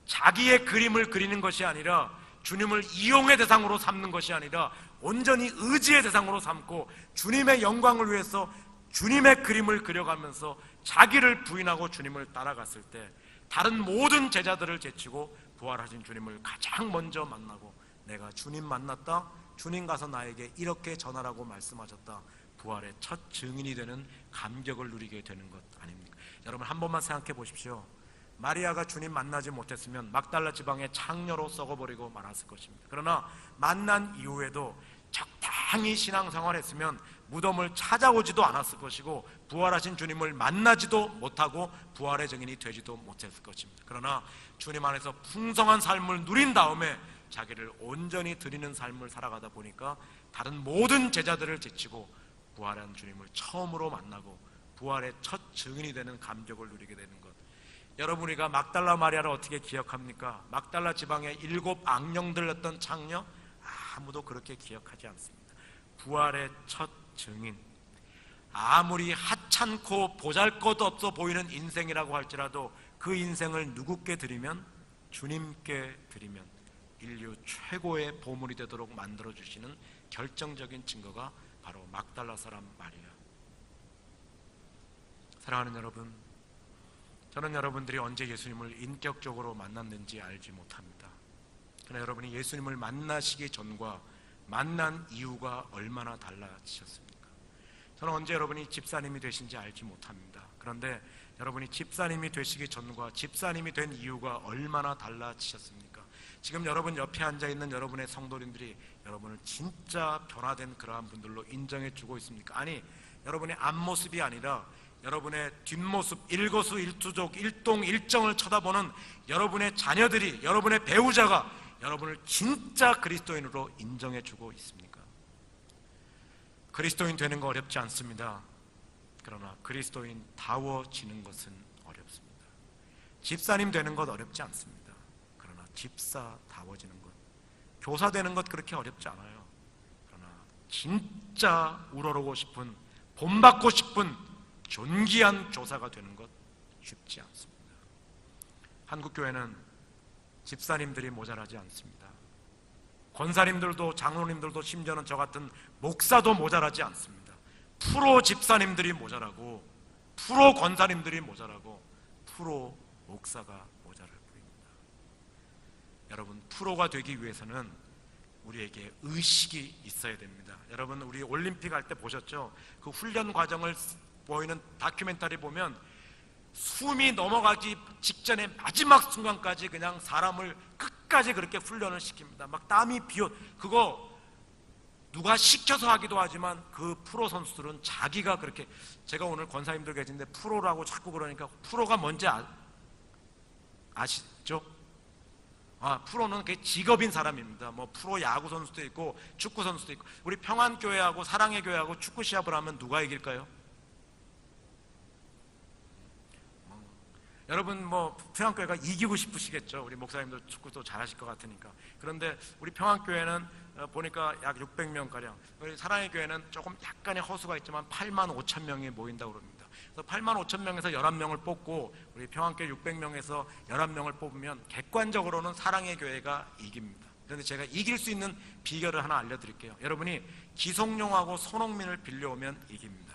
자기의 그림을 그리는 것이 아니라 주님을 이용의 대상으로 삼는 것이 아니라 온전히 의지의 대상으로 삼고 주님의 영광을 위해서 주님의 그림을 그려가면서 자기를 부인하고 주님을 따라갔을 때, 다른 모든 제자들을 제치고 부활하신 주님을 가장 먼저 만나고, 내가 주님 만났다, 주님 가서 나에게 이렇게 전하라고 말씀하셨다, 부활의 첫 증인이 되는 감격을 누리게 되는 것 아닙니까? 여러분 한 번만 생각해 보십시오. 마리아가 주님 만나지 못했으면 막달라 지방의 창녀로 썩어버리고 말았을 것입니다. 그러나 만난 이후에도 적당히 신앙생활했으면 무덤을 찾아오지도 않았을 것이고 부활하신 주님을 만나지도 못하고 부활의 증인이 되지도 못했을 것입니다. 그러나 주님 안에서 풍성한 삶을 누린 다음에 자기를 온전히 드리는 삶을 살아가다 보니까 다른 모든 제자들을 제치고 부활한 주님을 처음으로 만나고 부활의 첫 증인이 되는 감격을 누리게 되는 것. 여러분, 우리가 막달라 마리아를 어떻게 기억합니까? 막달라 지방에 7 악령들 났던 창녀? 아무도 그렇게 기억하지 않습니다. 부활의 첫 증인, 아무리 하찮고 보잘것없어 보이는 인생이라고 할지라도 그 인생을 누구께 드리면? 주님께 드리면 인류 최고의 보물이 되도록 만들어주시는 결정적인 증거가 바로 막달라 사람 마리아. 사랑하는 여러분, 저는 여러분들이 언제 예수님을 인격적으로 만났는지 알지 못합니다. 그러나 여러분이 예수님을 만나시기 전과 만난 이유가 얼마나 달라지셨습니까? 저는 언제 여러분이 집사님이 되신지 알지 못합니다. 그런데 여러분이 집사님이 되시기 전과 집사님이 된 이유가 얼마나 달라지셨습니까? 지금 여러분 옆에 앉아있는 여러분의 성도님들이 여러분을 진짜 변화된 그러한 분들로 인정해주고 있습니까? 아니, 여러분의 앞모습이 아니라 여러분의 뒷모습, 일거수일투족, 일동일정을 쳐다보는 여러분의 자녀들이, 여러분의 배우자가 여러분을 진짜 그리스도인으로 인정해주고 있습니까? 그리스도인 되는 거 어렵지 않습니다. 그러나 그리스도인다워지는 것은 어렵습니다. 집사님 되는 것 어렵지 않습니다. 그러나 집사다워지는 것, 교사 되는 것 그렇게 어렵지 않아요. 그러나 진짜 우러러고 싶은, 본받고 싶은 존귀한 교사가 되는 것 쉽지 않습니다. 한국교회는 집사님들이 모자라지 않습니다. 권사님들도 장로님들도 심지어는 저 같은 목사도 모자라지 않습니다. 프로 집사님들이 모자라고, 프로 권사님들이 모자라고, 프로 목사가 모자랄 뿐입니다. 여러분, 프로가 되기 위해서는 우리에게 의식이 있어야 됩니다. 여러분, 우리 올림픽 할 때 보셨죠? 그 훈련 과정을 보이는 다큐멘터리 보면 숨이 넘어가기 직전에 마지막 순간까지 그냥 사람을 끝까지 그렇게 훈련을 시킵니다. 막 땀이 비어, 그거 누가 시켜서 하기도 하지만 그 프로 선수들은 자기가 그렇게, 제가 오늘 권사님들 계신데 프로라고 자꾸 그러니까 프로가 뭔지 아시죠? 프로는 그 직업인 사람입니다. 뭐 프로 야구 선수도 있고 축구 선수도 있고. 우리 평안교회하고 사랑의 교회하고 축구 시합을 하면 누가 이길까요? 여러분, 뭐 평안교회가 이기고 싶으시겠죠. 우리 목사님도 축구도 잘하실 것 같으니까. 그런데 우리 평안교회는 보니까 약 600명 가량, 우리 사랑의 교회는 조금 약간의 허수가 있지만 8만 5천 명이 모인다고 그럽니다. 그래서 8만 5천 명에서 11명을 뽑고 우리 평안교회 600명에서 11명을 뽑으면 객관적으로는 사랑의 교회가 이깁니다. 그런데 제가 이길 수 있는 비결을 하나 알려드릴게요. 여러분이 기성용하고 손흥민을 빌려오면 이깁니다.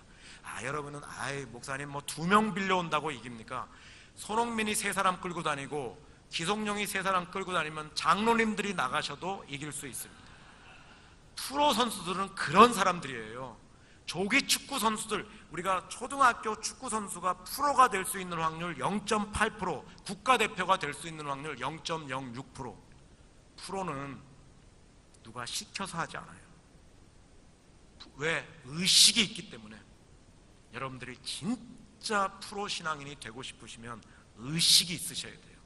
여러분은 목사님 뭐 2명 빌려온다고 이깁니까? 손흥민이 3사람 끌고 다니고 기성용이 3사람 끌고 다니면 장로님들이 나가셔도 이길 수 있습니다. 프로 선수들은 그런 사람들이에요. 조기 축구 선수들, 우리가 초등학교 축구 선수가 프로가 될 수 있는 확률 0.8%, 국가대표가 될 수 있는 확률 0.06%. 프로는 누가 시켜서 하지 않아요. 왜? 의식이 있기 때문에. 여러분들이 진짜 프로 신앙인이 되고 싶으시면 의식이 있으셔야 돼요.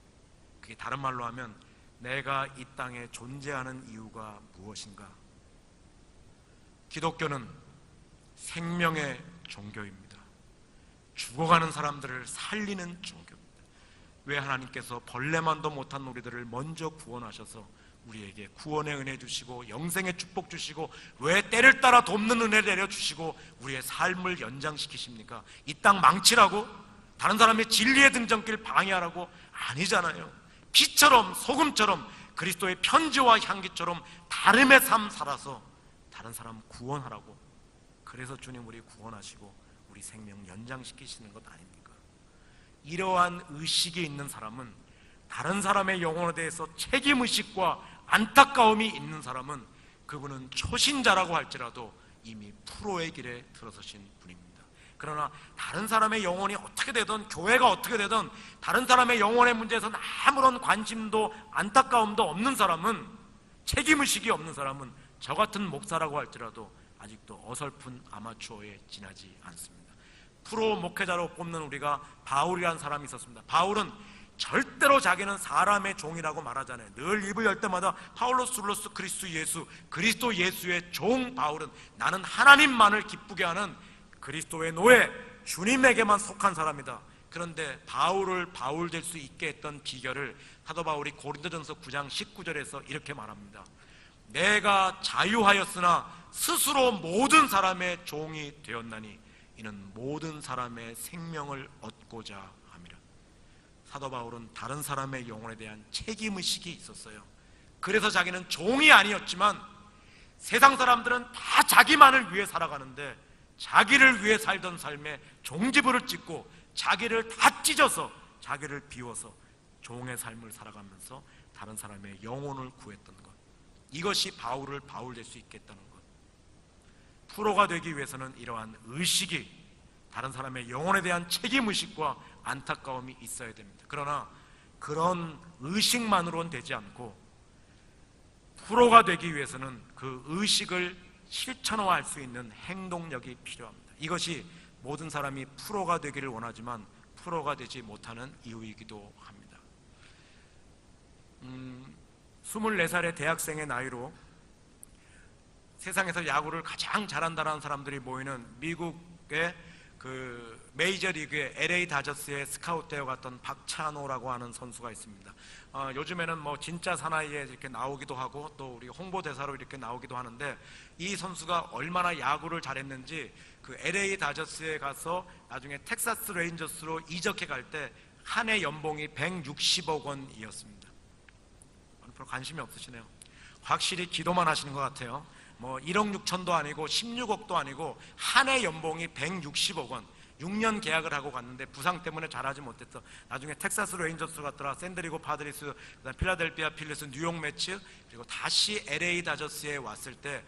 그게 다른 말로 하면 내가 이 땅에 존재하는 이유가 무엇인가? 기독교는 생명의 종교입니다. 죽어가는 사람들을 살리는 종교입니다. 왜 하나님께서 벌레만도 못한 우리들을 먼저 구원하셔서 우리에게 구원의 은혜 주시고 영생의 축복 주시고 왜 때를 따라 돕는 은혜 내려주시고 우리의 삶을 연장시키십니까? 이 땅 망치라고? 다른 사람의 진리의 등정길 방해하라고? 아니잖아요. 피처럼 소금처럼 그리스도의 편지와 향기처럼 다름의 삶 살아서 다른 사람 구원하라고. 그래서 주님 우리 구원하시고 우리 생명 연장시키시는 것 아닙니까? 이러한 의식이 있는 사람은, 다른 사람의 영혼에 대해서 책임의식과 안타까움이 있는 사람은, 그분은 초신자라고 할지라도 이미 프로의 길에 들어서신 분입니다. 그러나 다른 사람의 영혼이 어떻게 되든, 교회가 어떻게 되든 다른 사람의 영혼의 문제에서는 아무런 관심도 안타까움도 없는 사람은, 책임의식이 없는 사람은 저 같은 목사라고 할지라도 아직도 어설픈 아마추어에 지나지 않습니다. 프로 목회자로 뽑는 우리가 바울이라는 사람이 있었습니다. 바울은 절대로 자기는 사람의 종이라고 말하잖아요. 늘 입을 열 때마다 파울로스 블로스 그리스도 예수, 그리스도 예수의 종 바울은 나는 하나님만을 기쁘게 하는 그리스도의 노예, 주님에게만 속한 사람이다. 그런데 바울을 바울 될 수 있게 했던 비결을 사도 바울이 고린도전서 9장 19절에서 이렇게 말합니다. 내가 자유하였으나 스스로 모든 사람의 종이 되었나니 이는 모든 사람의 생명을 얻고자 함이라. 사도 바울은 다른 사람의 영혼에 대한 책임의식이 있었어요. 그래서 자기는 종이 아니었지만 세상 사람들은 다 자기만을 위해 살아가는데 자기를 위해 살던 삶에 종지부를 찍고 자기를 다 찢어서 자기를 비워서 종의 삶을 살아가면서 다른 사람의 영혼을 구했던 것, 이것이 바울을 바울 될 수 있겠다는 것. 프로가 되기 위해서는 이러한 의식이, 다른 사람의 영혼에 대한 책임의식과 안타까움이 있어야 됩니다. 그러나 그런 의식만으로는 되지 않고 프로가 되기 위해서는 그 의식을 실천화할 수 있는 행동력이 필요합니다. 이것이 모든 사람이 프로가 되기를 원하지만 프로가 되지 못하는 이유이기도 합니다. 24살의 대학생의 나이로 세상에서 야구를 가장 잘한다는 사람들이 모이는 미국의 그 메이저리그의 LA 다저스에 스카웃되어 갔던 박찬호라고 하는 선수가 있습니다. 요즘에는 뭐 진짜 사나이에 이렇게 나오기도 하고 또 우리 홍보대사로 이렇게 나오기도 하는데, 이 선수가 얼마나 야구를 잘했는지 그 LA 다저스에 가서 나중에 텍사스 레인저스로 이적해 갈 때 한 해 연봉이 160억 원이었습니다. 별로 관심이 없으시네요. 확실히 기도만 하시는 것 같아요. 뭐 1억 6천도 아니고 16억도 아니고 한 해 연봉이 160억 원, 6년 계약을 하고 갔는데 부상 때문에 잘하지 못했어. 나중에 텍사스 레인저스 갔더라. 샌드리고 파드리스, 그다음 필라델피아 필리스, 뉴욕 매츠, 그리고 다시 LA 다저스에 왔을 때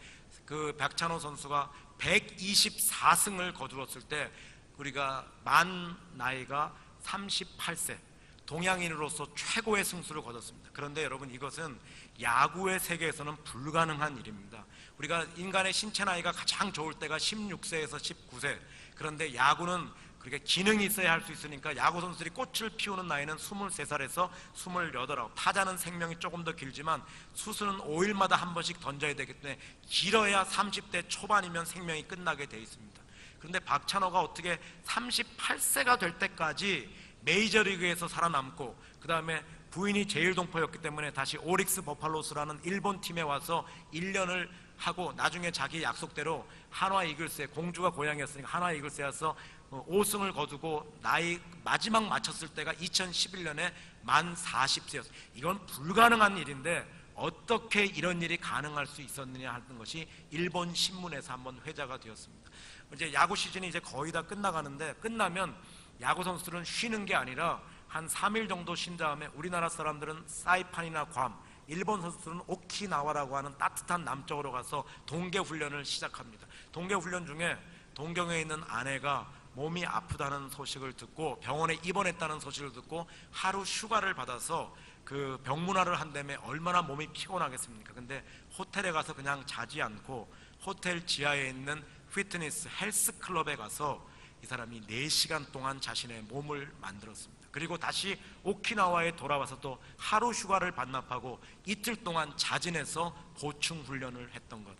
그 박찬호 선수가 124승을 거두었을 때 우리가 만 나이가 38세, 동양인으로서 최고의 승수를 거뒀습니다. 그런데 여러분, 이것은 야구의 세계에서는 불가능한 일입니다. 우리가 인간의 신체 나이가 가장 좋을 때가 16세에서 19세. 그런데 야구는 그렇게 기능이 있어야 할 수 있으니까 야구 선수들이 꽃을 피우는 나이는 23살에서 28. 타자는 생명이 조금 더 길지만 수수는 5일마다 한 번씩 던져야 되기 때문에 길어야 30대 초반이면 생명이 끝나게 돼 있습니다. 그런데 박찬호가 어떻게 38세가 될 때까지 메이저리그에서 살아남고, 그 다음에 부인이 제일동포였기 때문에 다시 오릭스 버팔로스라는 일본 팀에 와서 1년을 하고, 나중에 자기 약속대로 한화 이글스에, 공주가 고향이었으니까 한화 이글스에 와서 5승을 거두고 나이 마지막 마쳤을 때가 2011년에 만 40세였어요. 이건 불가능한 일인데 어떻게 이런 일이 가능할 수 있었느냐 하는 것이 일본 신문에서 한번 회자가 되었습니다. 이제 야구 시즌이 이제 거의 다 끝나가는데, 끝나면 야구 선수들은 쉬는 게 아니라 한 3일 정도 쉰 다음에 우리나라 사람들은 사이판이나 괌, 일본 선수들은 오키나와라고 하는 따뜻한 남쪽으로 가서 동계훈련을 시작합니다. 동계훈련 중에 동경에 있는 아내가 몸이 아프다는 소식을 듣고 병원에 입원했다는 소식을 듣고 하루 휴가를 받아서 그 병문안을 한다음에 얼마나 몸이 피곤하겠습니까? 근데 호텔에 가서 그냥 자지 않고 호텔 지하에 있는 피트니스 헬스 클럽에 가서 이 사람이 4시간 동안 자신의 몸을 만들었습니다. 그리고 다시 오키나와에 돌아와서 또 하루 휴가를 반납하고 이틀 동안 자진해서 보충 훈련을 했던 것,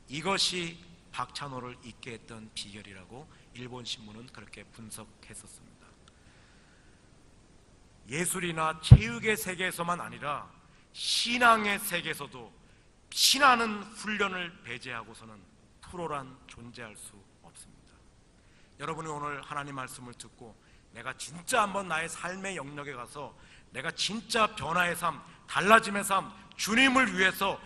이것이 박찬호를 있게 했던 비결이라고 일본 신문은 그렇게 분석했었습니다. 예술이나 체육의 세계에서만 아니라 신앙의 세계에서도 신하는 훈련을 배제하고서는 프로란 존재할 수 없습니다. 여러분이 오늘 하나님 말씀을 듣고 내가 진짜 한번 나의 삶의 영역에 가서 내가 진짜 변화의 삶, 달라짐의 삶, 주님을 위해서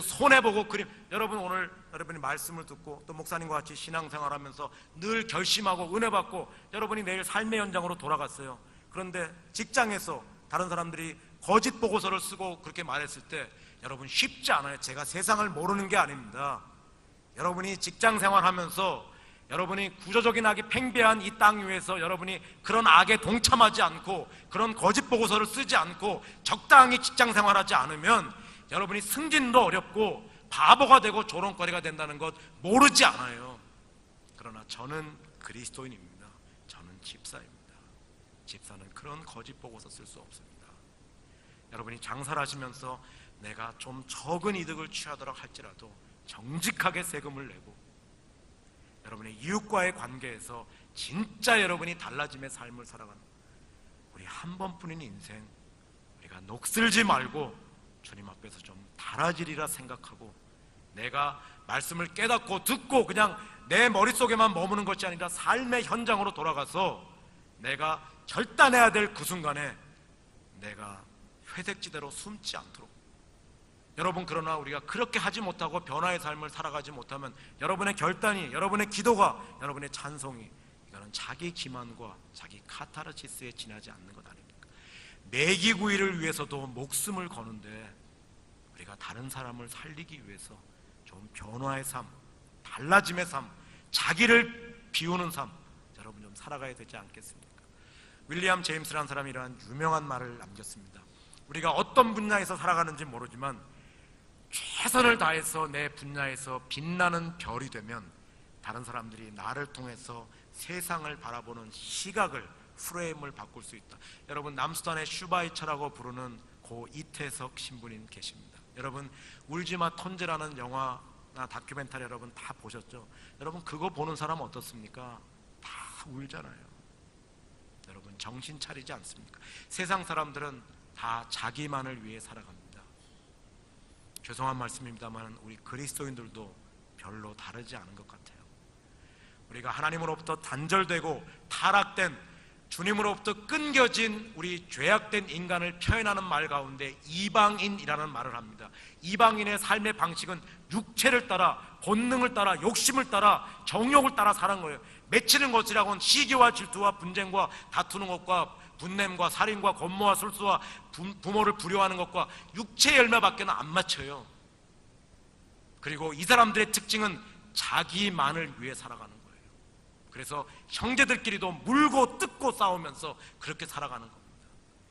손해보고 그림, 여러분 오늘 여러분이 말씀을 듣고 또 목사님과 같이 신앙생활하면서 늘 결심하고 은혜받고 여러분이 내일 삶의 현장으로 돌아갔어요. 그런데 직장에서 다른 사람들이 거짓 보고서를 쓰고 그렇게 말했을 때 여러분 쉽지 않아요. 제가 세상을 모르는 게 아닙니다. 여러분이 직장생활하면서 여러분이 구조적인 악이 팽배한 이 땅 위에서 여러분이 그런 악에 동참하지 않고 그런 거짓 보고서를 쓰지 않고 적당히 직장생활하지 않으면 여러분이 승진도 어렵고 바보가 되고 조롱거리가 된다는 것 모르지 않아요. 그러나 저는 그리스도인입니다. 저는 집사입니다. 집사는 그런 거짓 보고서 쓸 수 없습니다. 여러분이 장사를 하시면서 내가 좀 적은 이득을 취하도록 할지라도 정직하게 세금을 내고 여러분의 이웃과의 관계에서 진짜 여러분이 달라짐의 삶을 살아가는, 우리 한 번뿐인 인생 우리가 녹슬지 말고 주님 앞에서 좀 달아지리라 생각하고 내가 말씀을 깨닫고 듣고 그냥 내 머릿속에만 머무는 것이 아니라 삶의 현장으로 돌아가서 내가 결단해야 될 그 순간에 내가 회색지대로 숨지 않도록, 여러분 그러나 우리가 그렇게 하지 못하고 변화의 삶을 살아가지 못하면 여러분의 결단이, 여러분의 기도가, 여러분의 찬송이 이거는 자기 기만과 자기 카타르시스에 지나지 않는 것 아닙니까? 매기구이를 위해서도 목숨을 거는데 우리가 다른 사람을 살리기 위해서 좀 변화의 삶, 달라짐의 삶, 자기를 비우는 삶 여러분 좀 살아가야 되지 않겠습니까? 윌리엄 제임스라는 사람이 이러한 유명한 말을 남겼습니다. 우리가 어떤 분야에서 살아가는지 모르지만 최선을 다해서 내 분야에서 빛나는 별이 되면 다른 사람들이 나를 통해서 세상을 바라보는 시각을, 프레임을 바꿀 수 있다. 여러분 남수단의 슈바이처라고 부르는 고 이태석 신부님 계십니다. 여러분 울지마 톤제라는 영화나 다큐멘터리 여러분 다 보셨죠? 여러분 그거 보는 사람 어떻습니까? 다 울잖아요. 여러분 정신 차리지 않습니까? 세상 사람들은 다 자기만을 위해 살아갑니다. 죄송한 말씀입니다만 우리 그리스도인들도 별로 다르지 않은 것 같아요. 우리가 하나님으로부터 단절되고 타락된 주님으로부터 끊겨진 우리 죄악된 인간을 표현하는 말 가운데 이방인이라는 말을 합니다. 이방인의 삶의 방식은 육체를 따라, 본능을 따라, 욕심을 따라, 정욕을 따라 사는 거예요. 맺히는 것이라고는 시기와 질투와 분쟁과 다투는 것과 분냄과 살인과 권모와 술수와 부모를 불효하는 것과 육체의 열매밖에는 안 맞춰요. 그리고 이 사람들의 특징은 자기만을 위해 살아가는 거예요. 그래서 형제들끼리도 물고 뜯고 싸우면서 그렇게 살아가는 겁니다.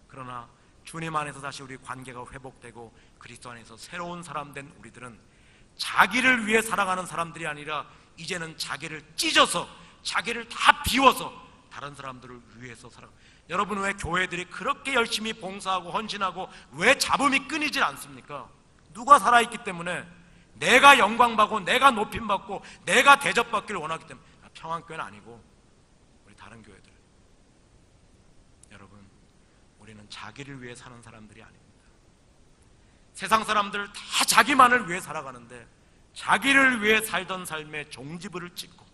그러나 주님 안에서 다시 우리 관계가 회복되고 그리스도 안에서 새로운 사람 된 우리들은 자기를 위해 살아가는 사람들이 아니라 이제는 자기를 찢어서, 자기를 다 비워서 다른 사람들을 위해서 살아가. 여러분, 왜 교회들이 그렇게 열심히 봉사하고 헌신하고 왜 잡음이 끊이질 않습니까? 누가 살아있기 때문에, 내가 영광받고 내가 높임받고 내가 대접받기를 원하기 때문에. 평안교회는 아니고 우리 다른 교회들, 여러분, 우리는 자기를 위해 사는 사람들이 아닙니다. 세상 사람들 다 자기만을 위해 살아가는데 자기를 위해 살던 삶에 종지부를 찍고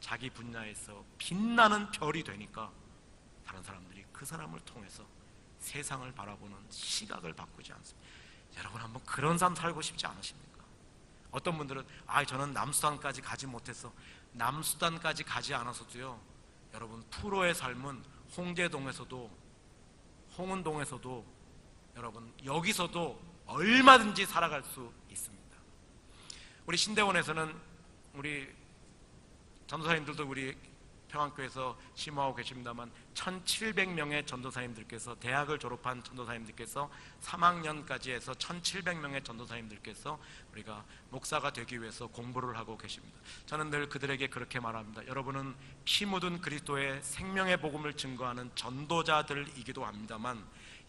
자기 분야에서 빛나는 별이 되니까 다른 사람들이 그 사람을 통해서 세상을 바라보는 시각을 바꾸지 않습니다. 여러분, 한번 그런 삶 살고 싶지 않으십니까? 어떤 분들은 저는 남수단까지 가지 못해서. 남수단까지 가지 않아서도요, 여러분, 프로의 삶은 홍제동에서도 홍은동에서도 여러분 여기서도 얼마든지 살아갈 수 있습니다. 우리 신대원에서는 우리 전도사님들도 우리 평안교회에서 심호하고 계십니다만 1700명의 전도사님들께서, 대학을 졸업한 전도사님들께서 3학년까지 해서 1700명의 전도사님들께서 우리가 목사가 되기 위해서 공부를 하고 계십니다. 저는 늘 그들에게 그렇게 말합니다. 여러분은 피 묻은 그리스도의 생명의 복음을 증거하는 전도자들이기도 합니다만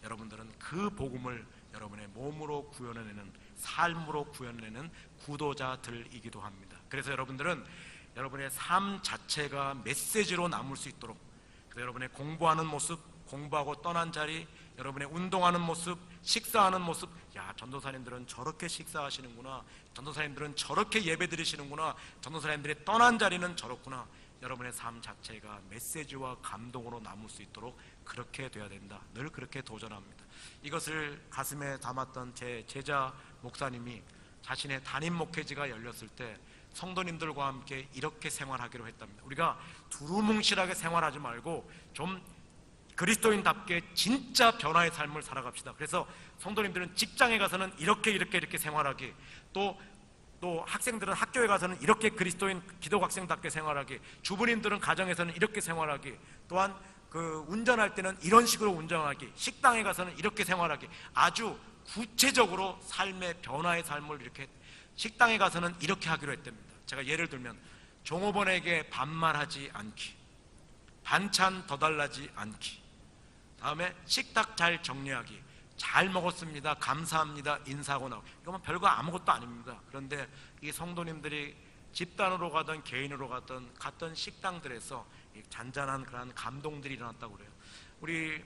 여러분들은 그 복음을 여러분의 몸으로 구현해내는, 삶으로 구현해내는 구도자들이기도 합니다. 그래서 여러분들은 여러분의 삶 자체가 메시지로 남을 수 있도록, 여러분의 공부하는 모습, 공부하고 떠난 자리, 여러분의 운동하는 모습, 식사하는 모습, 전도사님들은 저렇게 식사하시는구나, 전도사님들은 저렇게 예배 드리시는구나, 전도사님들의 떠난 자리는 저렇구나. 여러분의 삶 자체가 메시지와 감동으로 남을 수 있도록 그렇게 돼야 된다. 늘 그렇게 도전합니다. 이것을 가슴에 담았던 제 제자 목사님이 자신의 담임 목회지가 열렸을 때 성도님들과 함께 이렇게 생활하기로 했답니다. 우리가 두루뭉실하게 생활하지 말고 좀 그리스도인답게 진짜 변화의 삶을 살아갑시다. 그래서 성도님들은 직장에 가서는 이렇게 생활하기, 또 학생들은 학교에 가서는 이렇게 그리스도인 기독학생답게 생활하기, 주부님들은 가정에서는 이렇게 생활하기, 또한 그 운전할 때는 이런 식으로 운전하기, 식당에 가서는 이렇게 생활하기, 아주 구체적으로 삶의 변화의 삶을 이렇게, 식당에 가서는 이렇게 하기로 했답니다. 제가 예를 들면 종업원에게 반말하지 않기, 반찬 더 달라지 않기, 다음에 식탁 잘 정리하기, 잘 먹었습니다, 감사합니다, 인사하고 나오고. 이거는 별거 아무것도 아닙니다. 그런데 이 성도님들이 집단으로 가든 개인으로 가든 갔던 식당들에서 잔잔한 그런 감동들이 일어났다고 그래요. 우리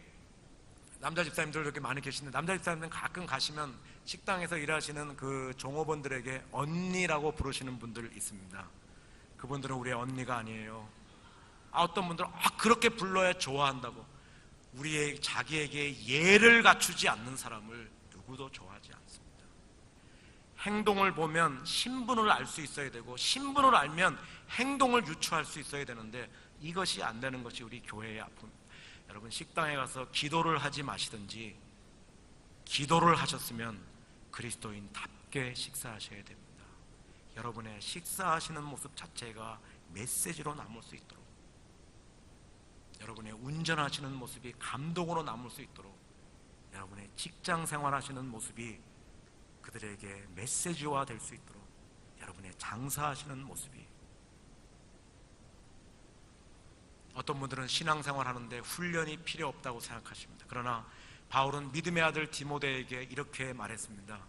남자 집사님들 이렇게 많이 계시는데, 남자 집사님들은 가끔 가시면 식당에서 일하시는 그 종업원들에게 언니라고 부르시는 분들 있습니다. 그분들은 우리의 언니가 아니에요. 어떤 분들은 그렇게 불러야 좋아한다고. 우리의 자기에게 예를 갖추지 않는 사람을 누구도 좋아하지 않습니다. 행동을 보면 신분을 알 수 있어야 되고, 신분을 알면 행동을 유추할 수 있어야 되는데 이것이 안 되는 것이 우리 교회의 아픔입니다. 여러분, 식당에 가서 기도를 하지 마시든지, 기도를 하셨으면 그리스도인답게 식사하셔야 됩니다. 여러분의 식사하시는 모습 자체가 메시지로 남을 수 있도록, 여러분의 운전하시는 모습이 감동으로 남을 수 있도록, 여러분의 직장 생활하시는 모습이 그들에게 메시지화 될 수 있도록, 여러분의 장사하시는 모습이. 어떤 분들은 신앙생활 하는데 훈련이 필요 없다고 생각하십니다. 그러나 바울은 믿음의 아들 디모데에게 이렇게 말했습니다.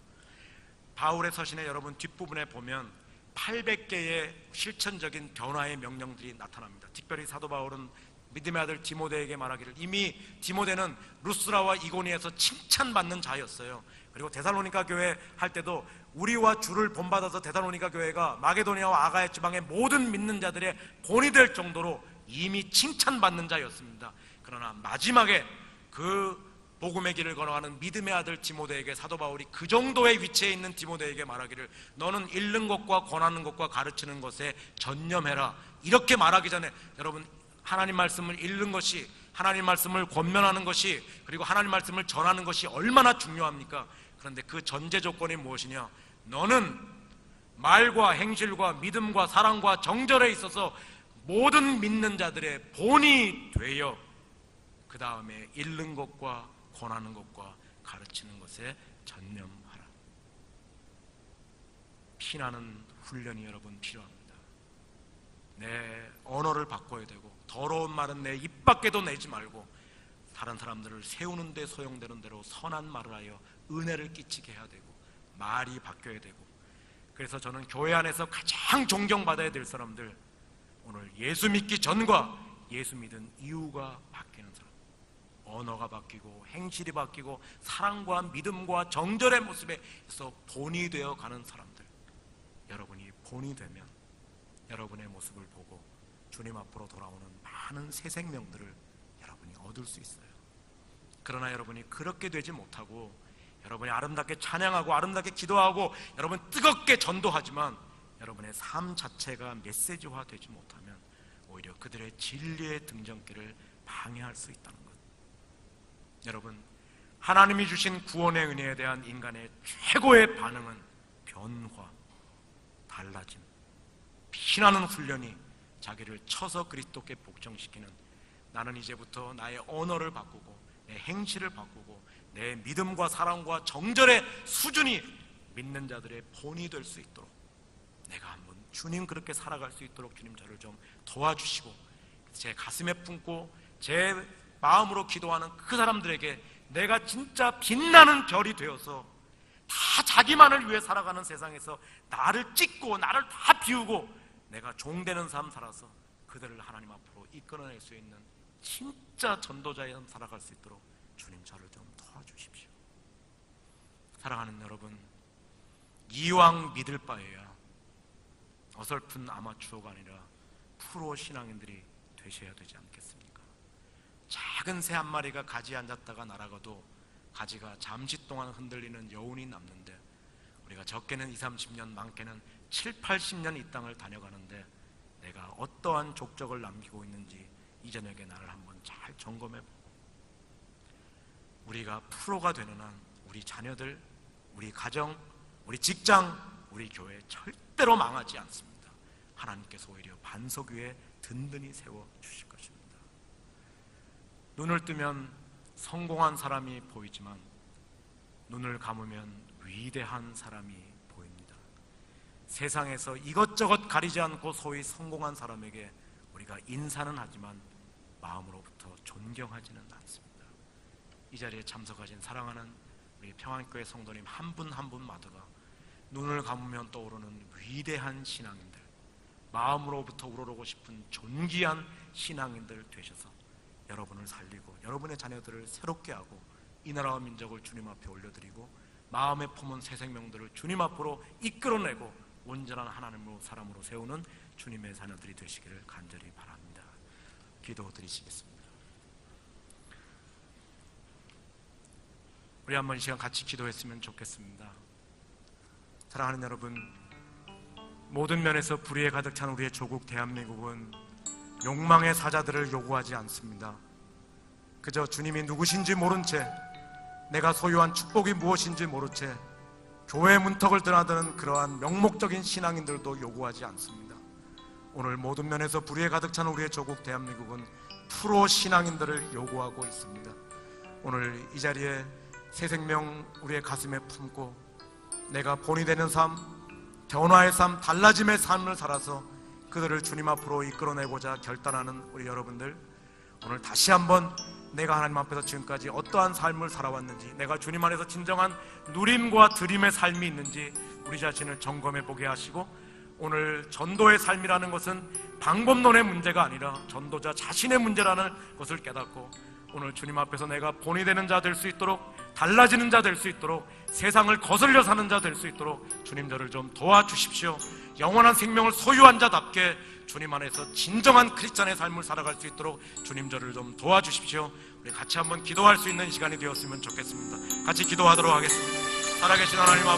바울의 서신에 여러분 뒷부분에 보면 800개의 실천적인 변화의 명령들이 나타납니다. 특별히 사도 바울은 믿음의 아들 디모데에게 말하기를, 이미 디모데는 루스라와 이고니에서 칭찬받는 자였어요. 그리고 데살로니가 교회 할 때도 우리와 주를 본받아서 데살로니가 교회가 마게도니아와 아가야 지방의 모든 믿는 자들의 본이 될 정도로 이미 칭찬받는 자였습니다. 그러나 마지막에 그 복음의 길을 걸어가는 믿음의 아들 디모데에게 사도 바울이 그 정도의 위치에 있는 디모데에게 말하기를 너는 읽는 것과 권하는 것과 가르치는 것에 전념해라. 이렇게 말하기 전에 여러분, 하나님 말씀을 읽는 것이, 하나님 말씀을 권면하는 것이, 그리고 하나님 말씀을 전하는 것이 얼마나 중요합니까? 그런데 그 전제 조건이 무엇이냐? 너는 말과 행실과 믿음과 사랑과 정절에 있어서 모든 믿는 자들의 본이 되어 그 다음에 읽는 것과 권하는 것과 가르치는 것에 전념하라. 피나는 훈련이 여러분 필요합니다. 내 언어를 바꿔야 되고, 더러운 말은 내 입 밖에도 내지 말고, 다른 사람들을 세우는 데 소용되는 대로 선한 말을 하여 은혜를 끼치게 해야 되고, 말이 바뀌어야 되고. 그래서 저는 교회 안에서 가장 존경받아야 될 사람들, 오늘 예수 믿기 전과 예수 믿은 이유가 바뀌는 사람, 언어가 바뀌고 행실이 바뀌고 사랑과 믿음과 정절의 모습에서 본이 되어 가는 사람들, 여러분이 본이 되면 여러분의 모습을 보고 주님 앞으로 돌아오는 많은 새 생명들을 여러분이 얻을 수 있어요. 그러나 여러분이 그렇게 되지 못하고, 여러분이 아름답게 찬양하고 아름답게 기도하고 여러분 뜨겁게 전도하지만 여러분의 삶 자체가 메시지화 되지 못하면 오히려 그들의 진리의 등정길을 방해할 수 있다는 것. 여러분, 하나님이 주신 구원의 은혜에 대한 인간의 최고의 반응은 변화, 달라짐, 피나는 훈련이 자기를 쳐서 그리스도께 복종시키는, 나는 이제부터 나의 언어를 바꾸고 내 행실을 바꾸고 내 믿음과 사랑과 정절의 수준이 믿는 자들의 본이 될 수 있도록, 내가 한번 주님 그렇게 살아갈 수 있도록 주님 저를 좀 도와주시고, 제 가슴에 품고 제 마음으로 기도하는 그 사람들에게 내가 진짜 빛나는 별이 되어서 다 자기만을 위해 살아가는 세상에서 나를 찢고 나를 다 비우고 내가 종되는 삶 살아서 그들을 하나님 앞으로 이끌어낼 수 있는 진짜 전도자의 삶 살아갈 수 있도록 주님 저를 좀 도와주십시오. 사랑하는 여러분, 이왕 믿을 바에야 어설픈 아마추어가 아니라 프로 신앙인들이 되셔야 되지 않겠습니까? 작은 새 한 마리가 가지에 앉았다가 날아가도 가지가 잠시 동안 흔들리는 여운이 남는데, 우리가 적게는 20, 30년, 많게는 7, 80년 이 땅을 다녀가는데 내가 어떠한 족적을 남기고 있는지 이 저녁에 나를 한번 잘 점검해보고, 우리가 프로가 되는 한 우리 자녀들, 우리 가정, 우리 직장, 우리 교회 절대로 망하지 않습니다. 하나님께서 오히려 반석 위에 든든히 세워주실 것입니다. 눈을 뜨면 성공한 사람이 보이지만 눈을 감으면 위대한 사람이 보입니다. 세상에서 이것저것 가리지 않고 소위 성공한 사람에게 우리가 인사는 하지만 마음으로부터 존경하지는 않습니다. 이 자리에 참석하신 사랑하는 우리 평안교회 성도님 한 분 한 분마다가 눈을 감으면 떠오르는 위대한 신앙인들, 마음으로부터 우러러고 싶은 존귀한 신앙인들 되셔서 여러분을 살리고 여러분의 자녀들을 새롭게 하고 이 나라와 민족을 주님 앞에 올려드리고 마음에 품은 새 생명들을 주님 앞으로 이끌어내고 온전한 하나님으로 사람으로 세우는 주님의 자녀들이 되시기를 간절히 바랍니다. 기도드리시겠습니다. 우리 한번 이 시간 같이 기도했으면 좋겠습니다. 사랑하는 여러분, 모든 면에서 불의에 가득 찬 우리의 조국 대한민국은 욕망의 사자들을 요구하지 않습니다. 그저 주님이 누구신지 모른 채, 내가 소유한 축복이 무엇인지 모른 채 교회 문턱을 드나드는 그러한 명목적인 신앙인들도 요구하지 않습니다. 오늘 모든 면에서 불의에 가득 찬 우리의 조국 대한민국은 프로 신앙인들을 요구하고 있습니다. 오늘 이 자리에 새 생명 우리의 가슴에 품고 내가 본이 되는 삶, 변화의 삶, 달라짐의 삶을 살아서 그들을 주님 앞으로 이끌어내고자 결단하는 우리 여러분들, 오늘 다시 한번 내가 하나님 앞에서 지금까지 어떠한 삶을 살아왔는지, 내가 주님 안에서 진정한 누림과 드림의 삶이 있는지 우리 자신을 점검해 보게 하시고, 오늘 전도의 삶이라는 것은 방법론의 문제가 아니라 전도자 자신의 문제라는 것을 깨닫고 오늘 주님 앞에서 내가 본이 되는 자 될 수 있도록, 달라지는 자 될 수 있도록, 세상을 거슬려 사는 자 될 수 있도록 주님 저를 좀 도와주십시오. 영원한 생명을 소유한 자답게 주님 안에서 진정한 크리스찬의 삶을 살아갈 수 있도록 주님 저를 좀 도와주십시오. 우리 같이 한번 기도할 수 있는 시간이 되었으면 좋겠습니다. 같이 기도하도록 하겠습니다. 살아계신 하나님 아버지,